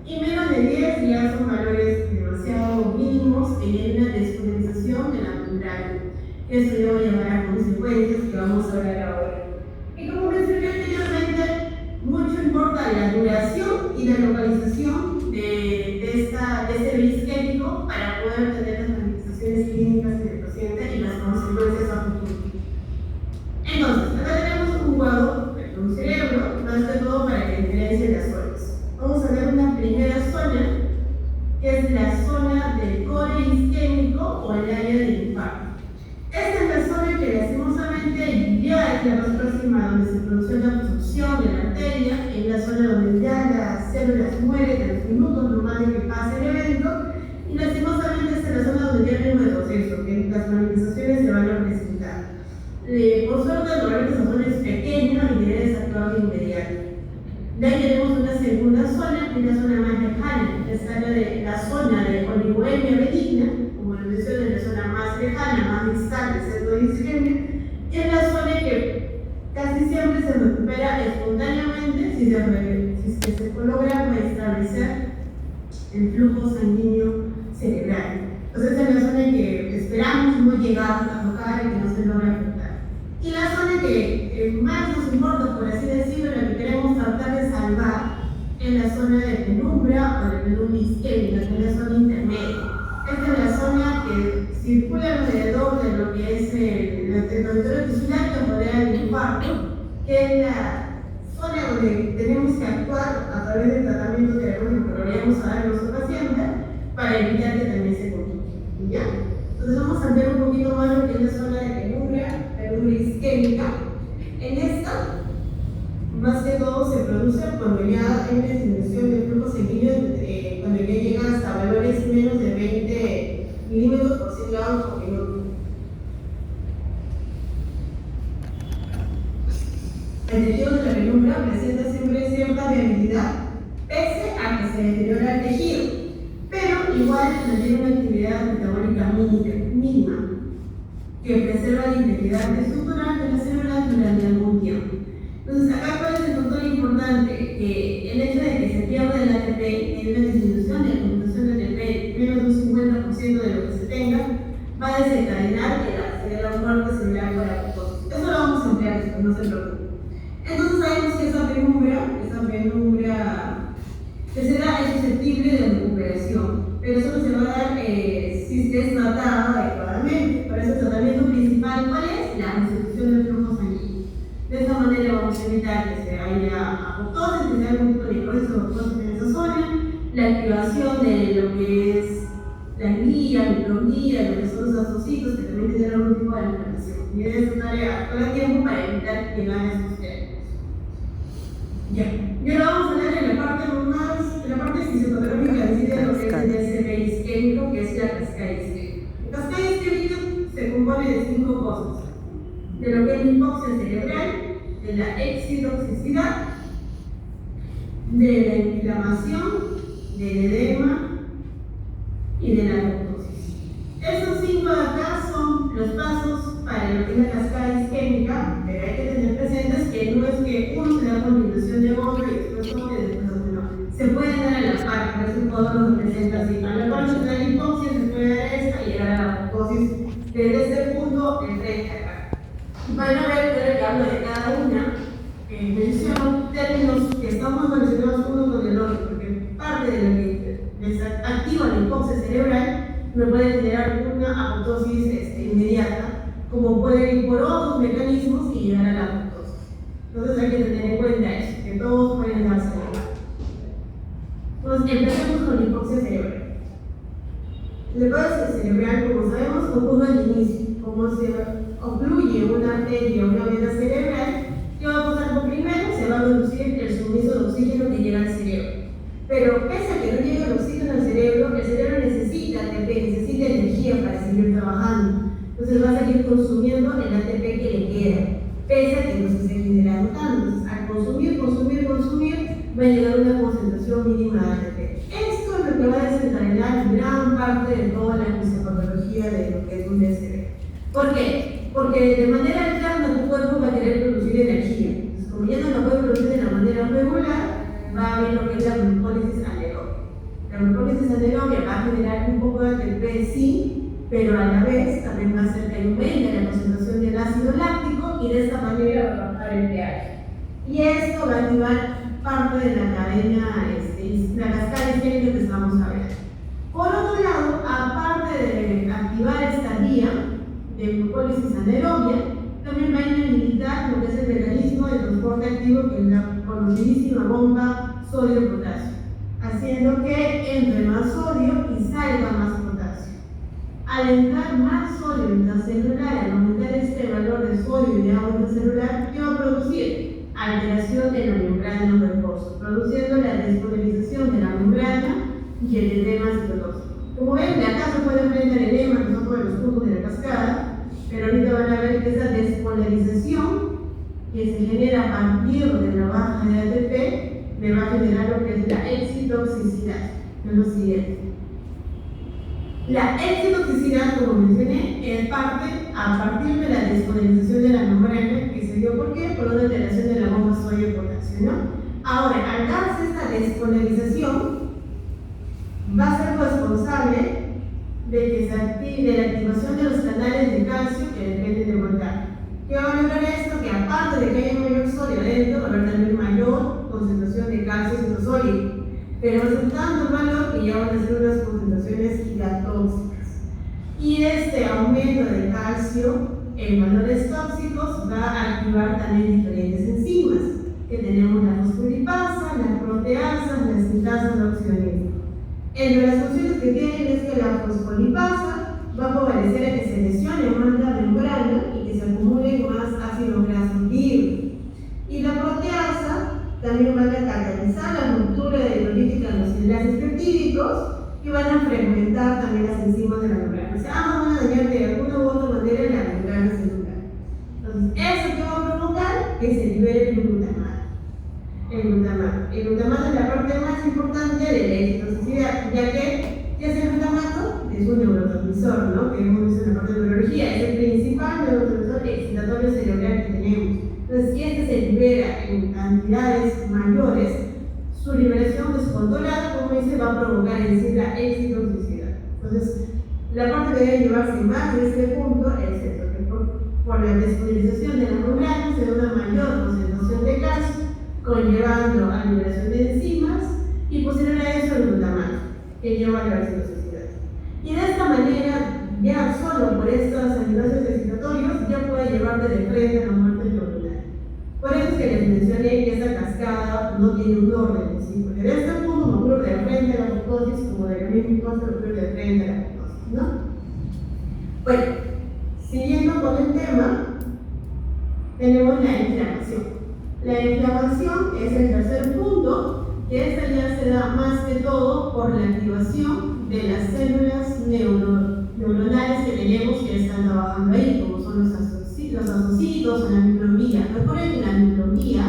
Speaker 1: y menos de 10 ya son valores demasiado mínimos y hay una despolitización de la membrana. Eso ya va a llevar a consecuencias que vamos a hablar ahora. Y como mencioné anteriormente, mucho importa la duración y la localización de este isquémico para poder tener las manifestaciones clínicas del paciente y las consecuencias a futuro. Entonces, acá tenemos un cuadro de un cerebro, más que todo para que diferencien las zonas. Vamos a ver una primera zona, que es la zona del core isquémico o el área del infarto. Esta es la zona que lastimosamente ya es la más próxima donde se produce la obstrucción de la arteria, es la zona donde ya las células mueren en los minutos normales que pasa el evento, y lastimosamente esta es la zona donde ya hay un retroceso, que las manifestaciones se van a presentar. Por suerte, normalmente esa zona es pequeña y debe desactuar de inmediato. De ahí tenemos una segunda zona, que es la zona más lejana, que es la zona de oligoemia benigna, como lo mencioné, la zona más lejana, más distal del centro de isquemia, y es la zona que casi siempre se recupera espontáneamente si se logra establecer el flujo sanguíneo cerebral. Entonces, esa es la zona que esperamos no llegar a tocar y que no se logra afectar. Y la zona que más nos importa, por así decirlo, la que queremos tratar de salvar, es la zona de penumbra o de penumbra isquémica, que es la zona intermedia. Esta es la zona que circula alrededor de lo que es el territorio tisular que rodea el infarto, que es la zona donde tenemos que actuar a través del tratamiento terapéutico que le vamos a dar a nuestro paciente para evitar que también se contagie. ¿Ya? Entonces vamos a ver un poquito más lo que es la zona de penumbra isquémica. En esta, más que todo se produce cuando ya hay una disminución del flujo sanguíneo, cuando ya llega hasta valores menos de 20 milímetros por ciento por minuto. El tejido de la penumbra presenta siempre cierta viabilidad, pese a que se deteriora el tejido, pero igual mantiene una actividad metabólica mínima, que preserva la integridad estructural de las células durante algún tiempo. Entonces, acá cuál es el factor importante, que el hecho de que se pierda el ATP, que es la disminución de la concentración de ATP, menos de un 50% de lo que se tenga, va a desencadenar la muerte celular por apoptosis. Eso lo vamos a emplear después, no se preocupen. Entonces sabemos que esa penumbra que se da es susceptible de recuperación, pero solo se va a dar si es tratada adecuadamente. Para ese tratamiento principal, ¿cuál es? La restitución del flujo sanguíneo. De esta manera vamos a evitar que se haya apoptosis, que se haya algún tipo de necrosis o apoptosis en esa zona, la activación de lo que es la glía, microglía, lo que son los asocitos, que también tienen algún tipo de inflamación. Y debe estar todo el tiempo para evitar que gane estos términos. Ya. Y ahora vamos a hablar de la parte fisiopatológica de lo que es el DCP isquémico, que es la cascada isquémica. La cascada isquémica se compone de 5 cosas: de lo que es la hipoxia cerebral, de la exitoxicidad, de la inflamación, del edema y de la apoptosis. Esos 5 de acá son los pasos para lo que es la cascada isquémica, pero hay que tener presentes que no es que uno se da continuación de otro y después otro y después otro, no. Se pueden dar a la par, por eso el cuadro nos presenta así. A la par se da la hipoxia, se puede dar esta y llegar a la apoptosis desde este punto de frente acá. Van a ver que hablo de cada una, menciono términos que están muy relacionados uno con el otro, porque parte de lo que activa la hipoxia cerebral no puede generar una apoptosis inmediata, como puede ir por otros mecanismos y llegar a la apoptosis. Entonces hay que tener en cuenta eso, que todos pueden darse cuenta. Entonces empecemos con la hipoxia cerebral. La hipoxia cerebral, como sabemos, ocurre al inicio. Como se ocluye una arteria o una vena cerebral, ¿qué va a pasar? Primero se va a reducir el suministro de oxígeno que llega al cerebro. Pero pese a que no llega el oxígeno al cerebro, el cerebro necesita ATP, necesita energía para seguir trabajando. Entonces va a seguir consumiendo el ATP que le queda, pese a que no se esté generando tanto. Entonces, al consumir, va a llegar a una concentración mínima de ATP. Esto es lo que va a desencadenar gran parte de toda la fisiopatología de lo que es un DCP. ¿Por qué? Porque de manera alterna tu cuerpo va a querer producir energía. Entonces, como ya no la puede producir de la manera regular, va a haber lo que es la glucólisis anaeróbica. La glucólisis anaeróbica va a generar un poco de ATP, sí, pero a la vez también va a hacer que aumente la concentración del ácido láctico y de esta manera va a bajar el pH. Y esto va a activar parte de la cadena, la cascada isquémica que estamos hablando. Por otro lado, aparte de activar esta vía de glucólisis anaerobia, también va a inhabilitar lo que es el mecanismo de transporte activo, que es la conocidísima bomba sodio-potasio, haciendo que entre más sodio y salga más potasio. Al entrar más sodio intracelular, al aumentar este valor de sodio y de agua intracelular, ¿qué va a producir? Alteración en la membrana verbosa, produciendo la despolarización de la membrana y el edema citotóxico. Como ven, de acá se puede ver el edema, que son todos los puntos de la cascada, pero ahorita van a ver que esa despolarización que se genera a partir de la baja de ATP me va a generar lo que es la excitoxicidad, que es lo siguiente. La excitoxicidad, como mencioné, es parte a partir de la despolarización de la membrana, que se dio ¿por qué? Por una alteración de la bomba sodio-potasio, ¿no? Ahora, al darse esta despolarización, va a ser responsable de que se active la activación de los canales de calcio que dependen de voltaje. ¿Qué va a lograr esto? Que aparte de que haya mayor sodio adentro, va a haber también mayor concentración de calcio citosólico, pero resultando el valor que ya van a ser unas concentraciones gigatóxicas. Y este aumento de calcio en valores tóxicos va a activar también diferentes enzimas, que tenemos la fosfolipasa, las proteasas, las sintasas de oxidorreína. Entre las funciones que tienen es que la fosfolipasa va a favorecer a que se lesione más la membrana y que se acumule más ácidos grasos libres. Y la proteasa también van a catalizar la ruptura hidrolítica en los enlaces peptídicos y van a fragmentar también las enzimas de la membrana. O sea, ambas van a dañar de alguna u otra manera la membrana celular. Entonces, ¿eso qué va a provocar? Que se libere el glutamato. El glutamato es la parte más importante de la excitoxicidad, ya que, ¿qué es el glutamato? Es un neurotransmisor, ¿no? Que hemos visto en la parte de neurología, es el principal neurotransmisor excitatorio cerebral que tenemos. Entonces, si este se libera en cantidades mayores, su liberación descontrolada, como dice, va a provocar en sí la excitoxicidad. Entonces, la parte que debe llevarse más de este punto es esto, que por la despolarización de la membrana se da una mayor concentración de calcio, conllevando a liberación de enzimas y posterior a eso el glutamato, que lleva a la excitoxicidad. Y de esta manera, ya solo por estos aminoácidos excitatorios, ya puede llevarte de frente a la muerte neuronal. Por eso es que les mencioné que esta cascada no tiene un orden, ¿sí? Porque de este punto me ocurre de frente a la apoptosis, como de la misma cosa me ocurre de frente a la apoptosis, ¿no? Bueno, siguiendo con el tema, tenemos la inflamación. La inflamación es el tercer punto, que esta ya se da más que todo por la activación de las células neuronales que tenemos que están trabajando ahí, como son los asocitos o la microglía. Recuerden que la microglía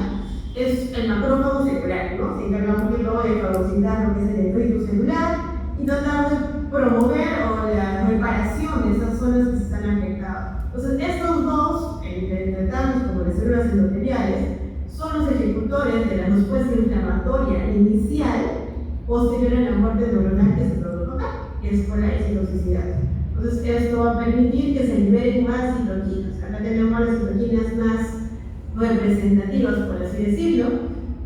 Speaker 1: es el macrófago celular, ¿no? Se encarga un poquito de fagocitar lo que es el detrito celular y tratar de promover o la reparación de esas zonas que se están afectadas. Entonces, estos dos, tanto como las células endoteliales, son los ejecutores de la respuesta inflamatoria inicial posterior a la muerte neuronal que se provoca, que es por la excitoxicidad. Entonces, esto va a permitir que se liberen más citoquinas. Acá tenemos las citoquinas más representativas, por así decirlo.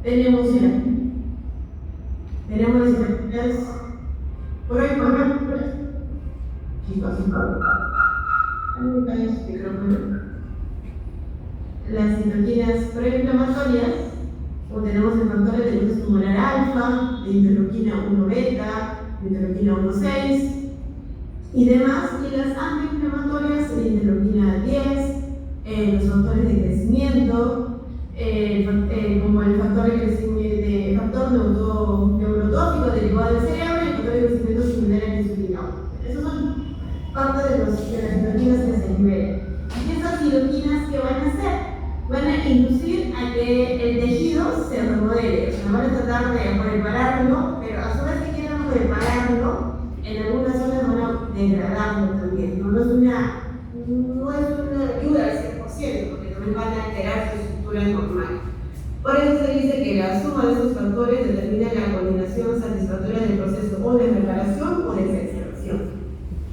Speaker 1: Tenemos las citoquinas por ahí, chicos, las citoquinas proinflamatorias, o tenemos el factor de luz tumoral alfa, de interleuquina 1 beta, de interleuquina 1,6 y demás, y las antiinflamatorias de interleuquina 10, los factores de crecimiento, como el factor de crecimiento, factor neurotrófico derivado del cerebro y el factor de crecimiento similar al insulina. Esos son parte de las citoquinas que se liberan. ¿Y esas citoquinas qué van a hacer? Van a inducir a que el tejido se remodele, o sea, van a tratar de repararlo, pero a su vez que quieran repararlo, en algunas zonas van a degradarlo también. No es una ayuda al 100%, porque también van a alterar su estructura normal. Por eso se dice que la suma de esos factores determina la combinación satisfactoria del proceso o de reparación o de exacerbación.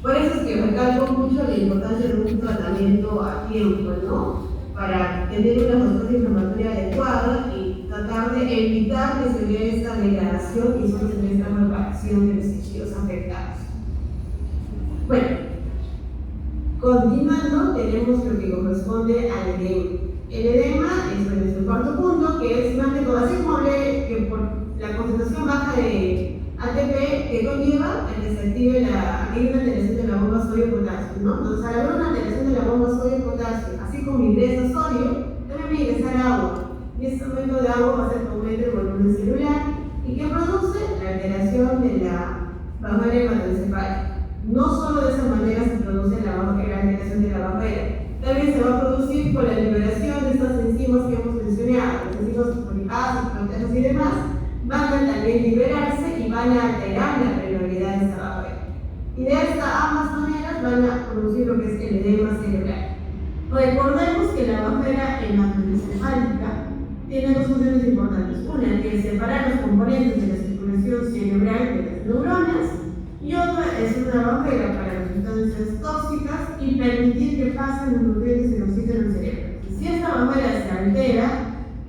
Speaker 1: Por eso es que recalco mucho la importancia de un tratamiento a tiempo, ¿no? Para tener una respuesta inflamatoria adecuada y tratar de evitar que se dé esta degradación y sobre todo esta propagación de los tejidos afectados. Bueno, continuando, tenemos lo que corresponde al edema. El edema es nuestro cuarto punto, que es más que todo, así como hablé que por la concentración baja de ATP que conlleva el que se active una alteración de la bomba sodio-potasio, ¿no? Entonces, al haber una alteración de la bomba sodio-potasio, así como ingresa sodio, también va a ingresar agua. Y este aumento de agua va a hacer que aumente el volumen celular y que produce la alteración de la barrera hematoencefálica. No solo de esa manera se produce la alteración de la barrera, también se va a producir por la liberación de estas enzimas que hemos mencionado, las enzimas folicadas, proteasas y demás, van a también liberarse y van a alterar la permeabilidad de esta barrera. Y de ambas maneras van a producir lo que es el edema cerebral. Recordemos que la barrera hematoencefálica tiene dos funciones importantes. Una, que es separar los componentes de la circulación cerebral de las neuronas, y otra es una barrera para las sustancias tóxicas y permitir que pasen los nutrientes y el oxígeno al cerebro. Si esta barrera se altera,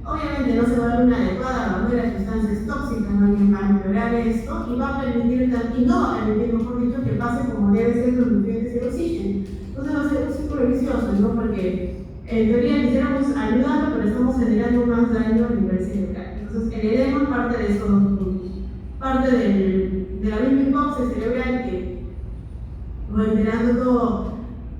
Speaker 1: obviamente no se va a dar una adecuada barrera de sustancias tóxicas, no va a empeorar esto y va a permitir, y no va a permitir, mejor dicho, que pase como debe ser los nutrientes y el oxígeno. Entonces va a ser un círculo vicioso, ¿no? Porque en teoría quisiéramos ayudarlo, pero estamos generando más daño a nivel cerebral. Entonces el edema parte de esos dos puntos. Parte de la misma hipoxia cerebral que va alterando todo,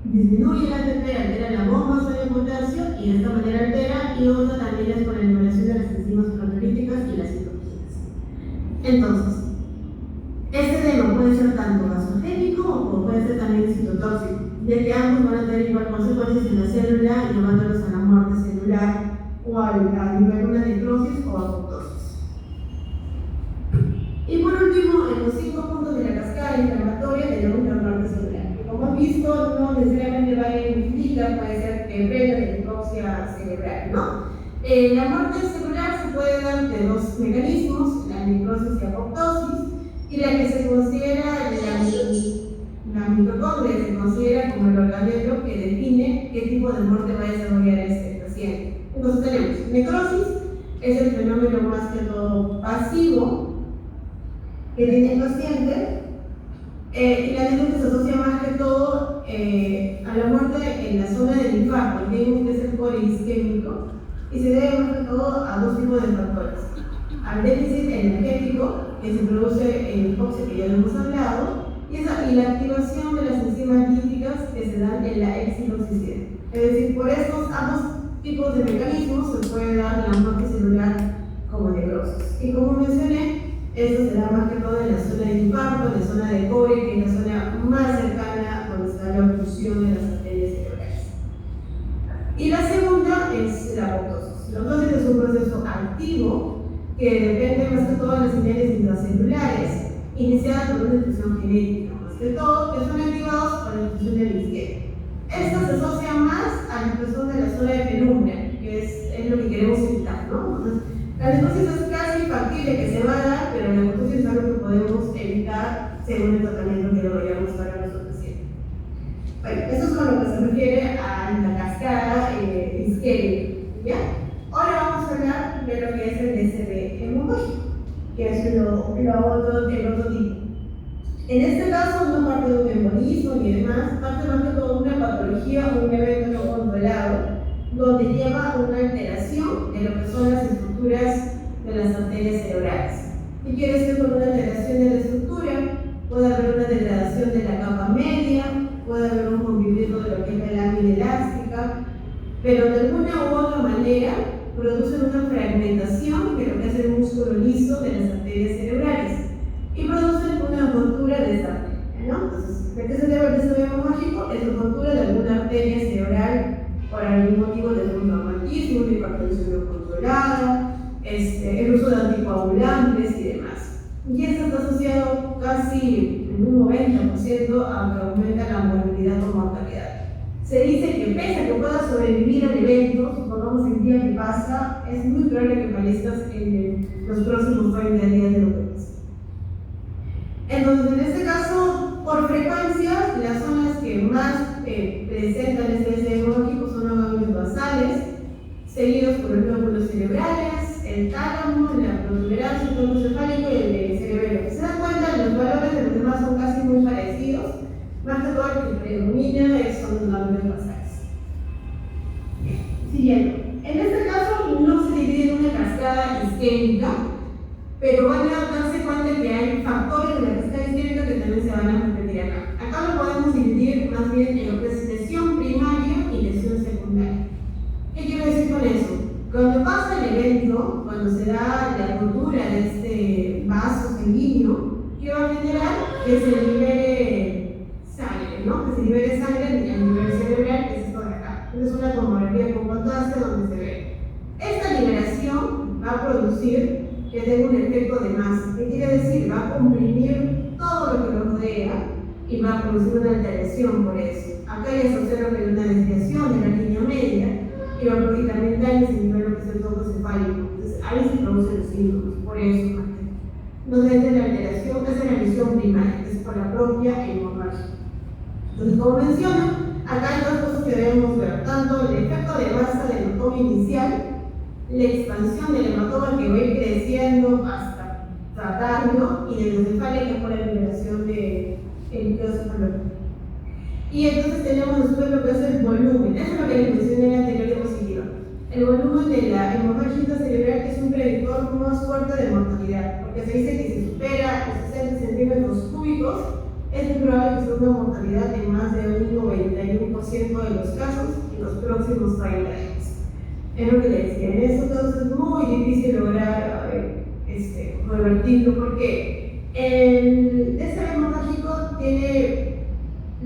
Speaker 1: disminuye el ATP, altera la bomba sodio-potasio y de esta manera altera, y otra también es por la liberación de las enzimas proteolíticas y las citoquinas. Entonces, este edema puede ser tanto vasogénico como puede ser también citotóxico, ya que ambos van a tener igual consecuencias en la célula, llevándolos a la muerte celular o a nivel de una necrosis o apoptosis. Y por último, en los 5 puntos de la cascada inflamatoria tenemos la muerte celular, que como hemos visto no necesariamente va a ir infinita, puede ser que previa de la hipoxia cerebral, ¿no? La muerte celular se puede dar de dos mecanismos, la necrosis y apoptosis, y la que se considera la mitocondria se considera como el organelo que define qué tipo de muerte va a desarrollar este paciente. Entonces tenemos necrosis, es el fenómeno más que todo pasivo que tiene el paciente, y la necrosis se asocia más que todo a la muerte en la zona del infarto, que es el core isquémico, y se debe más que todo a dos tipos de factores: al déficit energético que se produce en hipoxia, que ya lo hemos hablado, y la activación de las enzimas líticas que se dan en la exitoxicidad. Es decir, por estos ambos tipos de mecanismos se puede dar la muerte celular como necrosis. Y como mencioné, esto se da más que todo en la zona de infarto, en la zona de core, que es la zona más cercana donde está la oclusión de las arterias cerebrales. Y la segunda es la apoptosis. La apoptosis es un proceso activo que depende más que todo de las señales intracelulares iniciadas por una expresión genética, más que todo que son activados por la expresión del isquemia. Esto se asocia más a la expresión de la zona de penumbra, que es lo que queremos evitar, ¿no? Entonces, la necrosis es casi factible que se va a dar, pero la apoptosis es algo que podemos evitar según el tratamiento que le vayamos a dar a nuestro paciente. Bueno, eso es con lo que se refiere a la cascada isquémica, ¿ya? Ahora vamos a hablar de lo que es el DCB hemorrágico, que es el otro tipo. En este caso no parte de un embolismo ni demás, parte más que todo de una patología o un evento no controlado, donde lleva a una alteración de lo que son las estructuras de las arterias cerebrales. ¿Qué quiere decir con una alteración de la estructura? Puede haber una degradación de la capa media, puede haber un movimiento de lo que es la lámina elástica, pero de alguna u otra manera producen una fragmentación de lo que es el músculo liso de las arterias cerebrales y producen una rotura de esta arteria, ¿no? Entonces, ¿qué se debe al DCB hemorrágico? Es la rotura de alguna arteria cerebral por algún motivo de algún traumatismo, una hipertensión no controlada, el uso de anticoagulantes y demás. Y esto está asociado casi en un 90% a que aumenta la morbilidad o mortalidad. Se dice que pese a que pueda sobrevivir al evento, supongamos el día que pasa, es muy probable que fallezcas en los próximos 30 días de lo que pasa. Entonces, en este caso, por frecuencia, las zonas que más presentan este DCB hemorrágico son los ganglios basales, seguidos por los glóbulos cerebrales, el tálamo protuberancia del tronco cefálico y el de cerebelo. Si se dan cuenta, los valores de los demás son casi muy parecidos, más que todo el que predomina son los valores basales. Siguiendo. En este caso no se divide en una cascada isquémica, pero van a darse cuenta que hay factores de la cascada isquémica que también se van a repetir acá. Acá lo podemos dividir más bien en lo que es lesión primaria y lesión secundaria. ¿Qué quiero decir con eso? Cuando pasa el evento, cuando se da la rotura de este vaso sanguíneo, ¿qué va a generar? Que se libere sangre, ¿no? Que se libere sangre a nivel cerebral, que es esto de acá. Es una tomografía con potasio donde se ve. Esta liberación va a producir que tenga un efecto de masa. ¿Qué quiere decir? Va a comprimir todo lo que lo rodea y va a producir una alteración por eso. Acá ya se observa que hay una desviación de la línea media y va a producir también daños en nivel que es el tronco cefálico. Entonces ahí se producen los síntomas, por eso. Entonces esta es la alteración, esa es la lesión primaria, que es por la propia hemorragia. Entonces, como menciono, acá hay dos cosas que debemos ver, tanto el efecto de masa del hematoma inicial, la expansión del hematoma que va a ir creciendo hasta tratarlo, y del encefálico por la liberación del núcleo cefalópodo. Y entonces tenemos después lo que es el volumen, eso es lo que les mencioné en la anterior diapositiva. El volumen de la hemorragia cerebral es un predictor más fuerte de mortalidad, porque se dice que si supera los 60 centímetros cúbicos, es muy probable que sea una mortalidad de más de un 91% de los casos en los próximos 30 años. Es lo que les decía, en eso entonces es muy difícil lograr revertirlo, porque este hemorrágico tiene,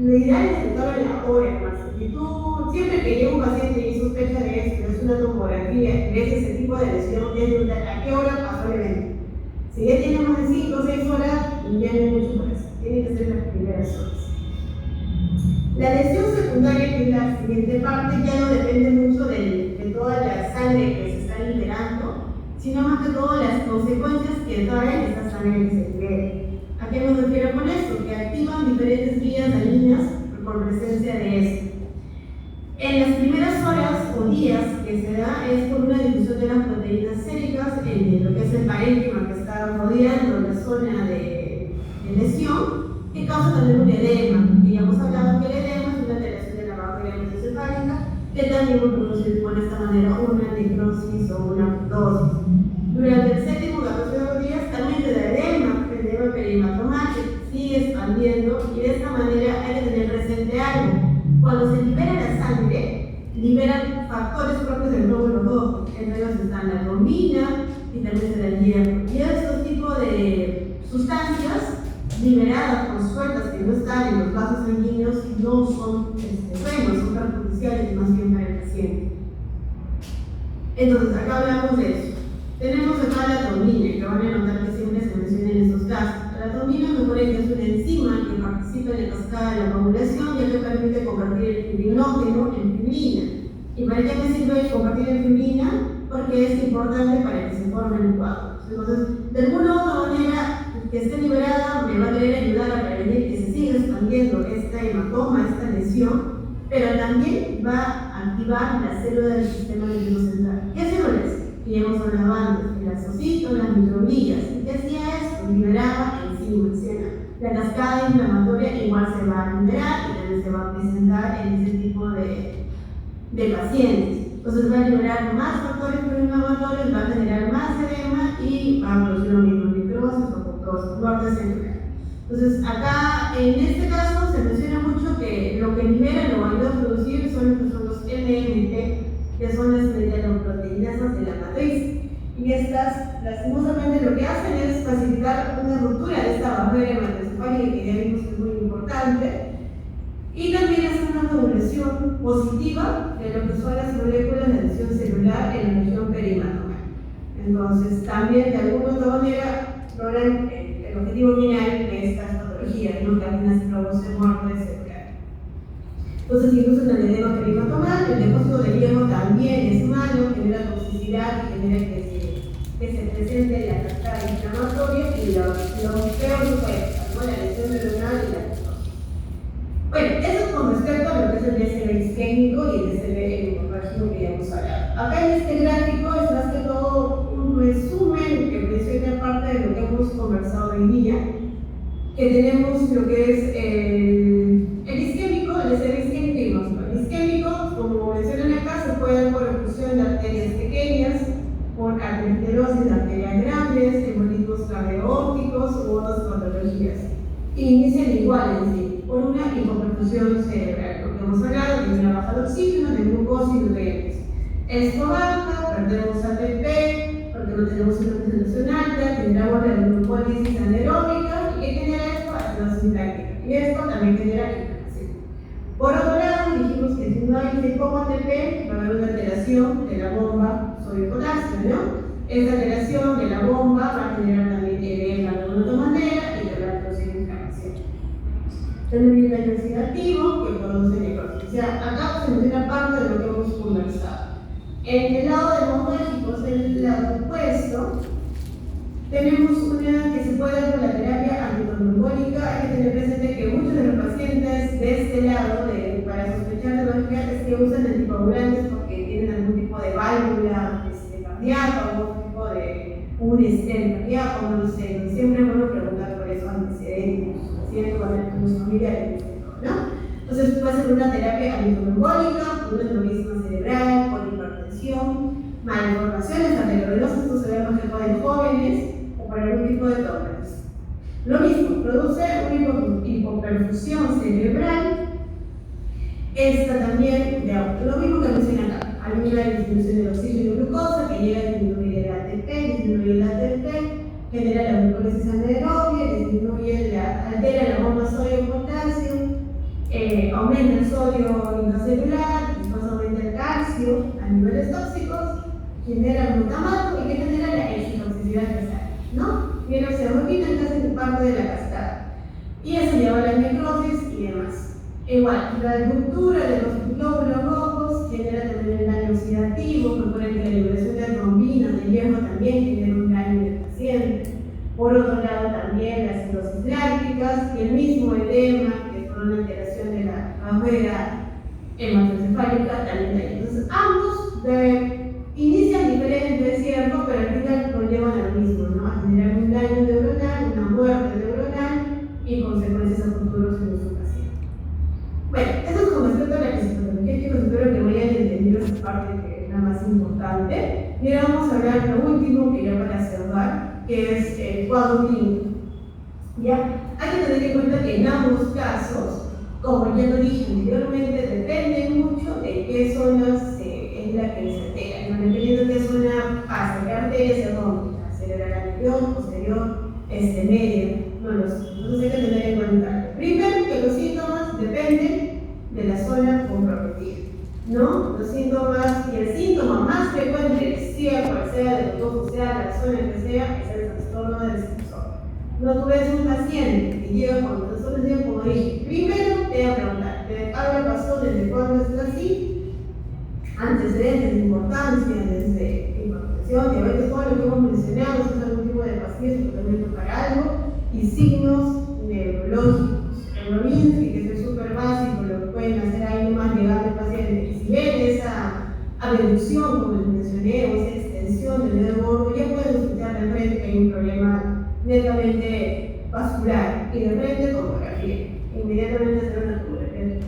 Speaker 1: lo ideal es tratarlo en la hora más. Y tú, siempre que llega un paciente y sospecha de esto, es una tomografía, ves ese tipo de lesión, ¿a qué hora pasó el evento? Si ya tiene más de 5 o 6 horas, ya no hay mucho por eso, tiene que ser las primeras horas. La lesión secundaria, que es la siguiente parte, ya no depende mucho de toda la sangre que se está liberando, sino más que todo las consecuencias que trae esta sangre que se libere. ¿A qué me refiero con esto? Que activan diferentes vías dañinas por presencia de esto. En las primeras horas o días que se da es por una difusión de las proteínas séricas en lo que es el parénquima que está rodeando la zona de lesión, que causa también un edema. Y ya hemos hablado que el edema es una alteración de la barrera mesencefálica que también va a producir por esta manera una necrosis o una dosis. Durante el séptimo o 14 días también se da edema perihematomal que sigue expandiendo, y de esta manera hay que tener presente algo. Cuando se libera la sangre, liberan factores propios del glóbulo rojo. Entre ellos están la trombina y también se da el hierro. Y estos tipos de sustancias liberadas por sueltas que no están en los vasos sanguíneos no son buenos, son perjudiciales más bien para el paciente. Entonces, acá hablamos de eso. Tenemos acá la trombina, que van a notar que siempre se menciona en estos casos. La trombina recuerden que es una enzima que participa en la cascada de la coagulación, ya que permite convertir el fibrinógeno en fibrina. ¿Y para qué me sirve convertir en fibrina? Porque es importante para que se forme el coágulo. Entonces, de alguna u otra manera, que esté liberada me va a querer ayudar a prevenir que se siga expandiendo esta hematoma, esta lesión, pero también va a activar la célula del sistema nervioso central. ¿Qué células? Que ya hemos hablado antes, el asocito, las microglías. ¿Y qué hacía esto? Liberaba enzimas. La cascada inflamatoria igual se va a liberar y también se va a presentar en ese tipo de pacientes. Entonces va a liberar más factores proinflamatorios, va a generar más edema y va a producir lo mismo, necrosis o apoptosis, muerte celular. Entonces acá, en este caso, se menciona mucho que lo que libera, lo ayuda a producir son los NMT, que son las metaloproteinasas de la matriz. Y estas, lastimosamente, lo que hacen es facilitar una ruptura de esta barrera hematoencefálica que ya vimos que es muy importante. Y también es una regulación positiva de lo que son las moléculas de lesión celular en la región perihematomal. Entonces, también de alguna u otra manera logran el objetivo final de estas patologías, ¿no? Que al final se produce muerte celular. Entonces, incluso en el edema perihematomal, el depósito de hierro también es malo, genera toxicidad y genera que se presente la cascada inflamatoria y los peores supuestos, ¿no? La lesión celular y la. Bueno, eso con respecto a lo que es el DSM isquémico y el DSM hemorrágico que ya hemos hablado. Acá en este gráfico es más que todo un resumen que que tenemos lo que es el isquémico, el isquémico. El isquémico, como mencionan acá, se puede dar por oclusión de arterias pequeñas, por arteriosis de arterias grandes, embolismos cardioópticos u otras patologías. Inician igual en sí, por una hipoperfusión cerebral, porque hemos hablado de una baja de oxígeno, de glucosa y nutrientes. Esto baja, perdemos ATP, porque no tenemos una concentración alta, generamos la glucólisis anaeróbica, y ¿qué genera esto? Acidosis láctica. Y esto también genera hipertensión. Por otro lado, dijimos que si no hay poco ATP, va a haber una alteración de la bomba sodio-potasio, ¿no? Esta alteración de la bomba va a generar también edema de una otra manera y de la inflamación. También viene el oxidativo que produce necrosis. O sea, acá se menciona parte de lo que hemos conversado. En el lado de los mágicos, en el lado opuesto, tenemos una que se puede dar con la terapia antitrombólica. Hay que tener presente que muchos de los pacientes de este lado, para sospechar de los es que usan anticoagulantes porque tienen algún tipo de válvula cardíaca o algún tipo de un estén cardíaco, no lo sé. Siempre es bueno preguntar por esos antecedentes, pacientes con los familiares, ¿no? Entonces puede ser una terapia antitrombólica, con una trombosis cerebral, con hipertensión, malformaciones arteriovenosas, esto se ve más que todo en jóvenes, o por algún tipo de tórax. Lo mismo, produce una hipoperfusión cerebral. Esta también, lo mismo que mencioné acá, hay una disminución del oxígeno y glucosa que llega a disminuir el ATP, genera la glucólisis anaerobia, altera la bomba sodio-potasio, aumenta el sodio intracelular, después aumenta el calcio a niveles tóxicos, genera glutamato y que genera la excitoxicidad necesaria, ¿no? Viene a ser rutina casi parte de la cascada. Y eso lleva a la necrosis y demás. Igual, la ruptura de los glóbulos rojos genera también el daño oxidativo, propone que la liberación de trombina, de hierro también genera un daño en el paciente. Por otro lado, también las acidosis lácticas y el mismo edema, que es por una alteración de la barrera hematoencefálica, también daña. Entonces, ambos inician diferente, es cierto, pero al final conllevan a lo mismo, ¿no? A generar un daño neuronal, una muerte neuronal y consecuencias a futuros en su paciente. Bueno, eso es con respecto a la fisiopatología, chicos, espero que vayan entendiendo esa parte que es la más importante. Y ahora vamos a hablar de lo último que ya para cerrar, que es el cuadro clínico. ¿Ya? Hay que tener en cuenta que en ambos casos, como ya lo dije anteriormente, depende mucho de qué zonas es la que se altera, ¿no? Dependiendo de qué zona pasa, qué arteria se rompe, cerebral anterior, posterior, media, no lo sé. Entonces hay que tener en cuenta, primero, que los síntomas dependen de la zona comprometida, ¿no? Los síntomas, y el síntoma más frecuente, sea cual sea, de todo, sea la zona que sea, es el trastorno del sensor. No tú ves un paciente que llega con trastorno de como dije, primero te va a preguntar, ¿algo pasó desde cuándo está así? Antecedentes de importancia, desde hipertensión, diabetes, todo lo que hemos mencionado, si es algún tipo de pastillas, tratamiento para algo, y signos neurológicos. Lo mismo que es súper básico, lo que pueden hacer ahí nomás llegar al paciente. Y si ven esa abducción, como les mencioné, o esa extensión del dedo gordo, ya pueden sospechar de frente que hay un problema netamente vascular y de frente tomografía. Inmediatamente hacer una tomografía.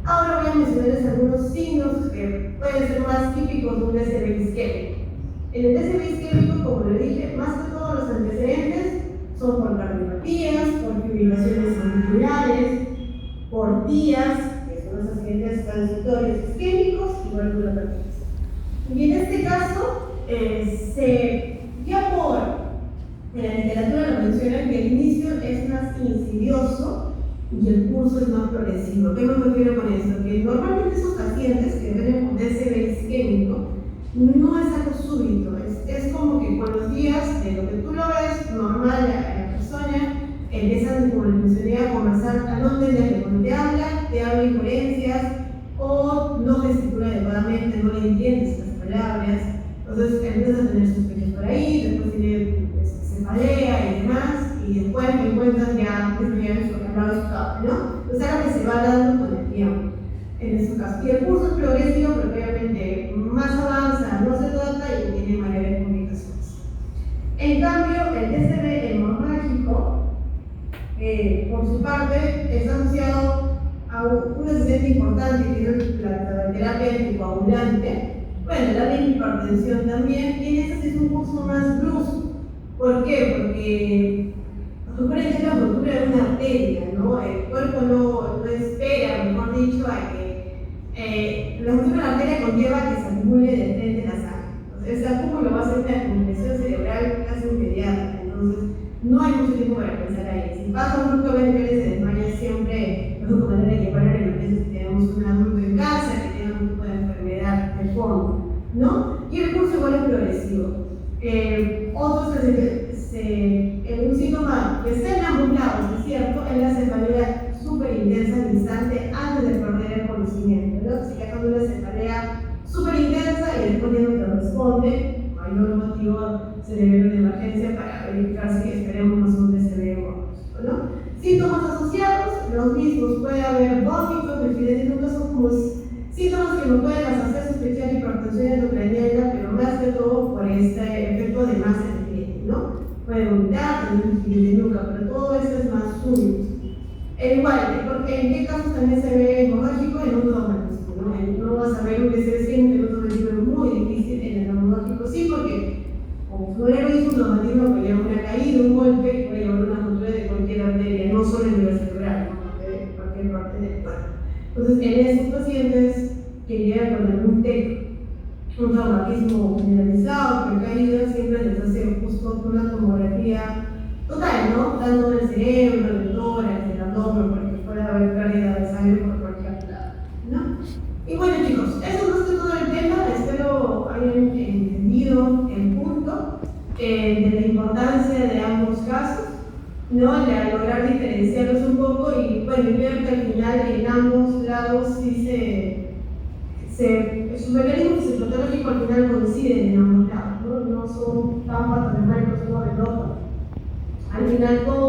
Speaker 1: Ahora voy a mencionarles algunos signos que pueden ser más típicos de un DCB isquémico. En el DCB isquémico, como le dije, más que todos los antecedentes son por cardiopatías, por fibrilaciones auriculares, por TIAs, que son los accidentes transitorios isquémicos y valvulopatías. Y en este caso, ya por la literatura lo menciona que el inicio es más insidioso y el curso es más progresivo. ¿Qué me refiero con esto? Que normalmente esos pacientes que vienen con DCB isquémico no es algo súbito, es como que con los días de lo que tú lo ves normal a la persona, empiezan, como les mencioné, a conversar, a no entender que cuando te habla incoherencias o no gesticula adecuadamente, no le entiendes las palabras, entonces empiezas a tener sospechas por ahí, después se palea y demás, y después te encuentras ya en su hablado, ¿no? Entonces algo que se va dando con el tiempo. En ese caso. Y el curso es anticoagulante. Bueno, la hipertensión también, y eso sí es un curso más brusco. ¿Por qué? Porque ocurre que es la ruptura de una arteria, ¿no? El cuerpo no espera, mejor dicho, a que la ruptura de la arteria conlleva que se acumule de frente la sangre. Entonces, ese acúmulo va a ser una compresión cerebral casi inmediata. Entonces, no hay mucho tiempo para pensar ahí. Si pasa un abruptamente que se desmaya, siempre es recomendable que para emergencias si tenemos un adulto en casa que tiene algún tipo de enfermedad de fondo, ¿no? Y el curso igual es progresivo. Otros un síntoma que está en ambos lados, ¿es cierto? Es la cefalea súper intensa al instante antes de perder el conocimiento, ¿no? Si ya cuando una cefalea súper intensa y después ya no te responde, no hay un motivo, se debe ir a una emergencia para verificar si esperemos no son un DCB o ¿no? Síntomas asociados, los mismos, puede haber vómitos, definitivamente son como síntomas que nos pueden hacer sospechar hipertensión endocrinal, pero más que todo por este efecto de masa en el diente, ¿no? Puede vomitar, tener rigidez de nuca, pero todo esto es más súbito. Igual, porque en qué casos también se ve hemorrágico en un traumatismo, ¿no? No vas a ver un DCB en un traumatismo muy difícil en el hemorrágico, sí, porque como florero hizo un traumatismo puede llevar una caída, un golpe, puede llevar una rotura de cualquier arteria, no solo el nivel cerebral, ¿no? De cualquier parte del cuerpo. Entonces, en esos pacientes que llegan con algún TEC, un traumatismo generalizado, precaído, siempre les hace justo una tomografía total, ¿no? Tanto del cerebro, del tórax, del abdomen, porque puede haber pérdida de sangre por cualquier lado, ¿no? Y bueno, chicos, eso no es todo el tema, espero hayan entendido el punto de la importancia de ambos casos, ¿no? Lograr diferenciarlos un poco y bueno, ver que al final en ambos lados sí sus mecanismos fisiopatológicos al final coinciden en ambos lados, ¿no? No son tan patológicos uno del otro. Al final todo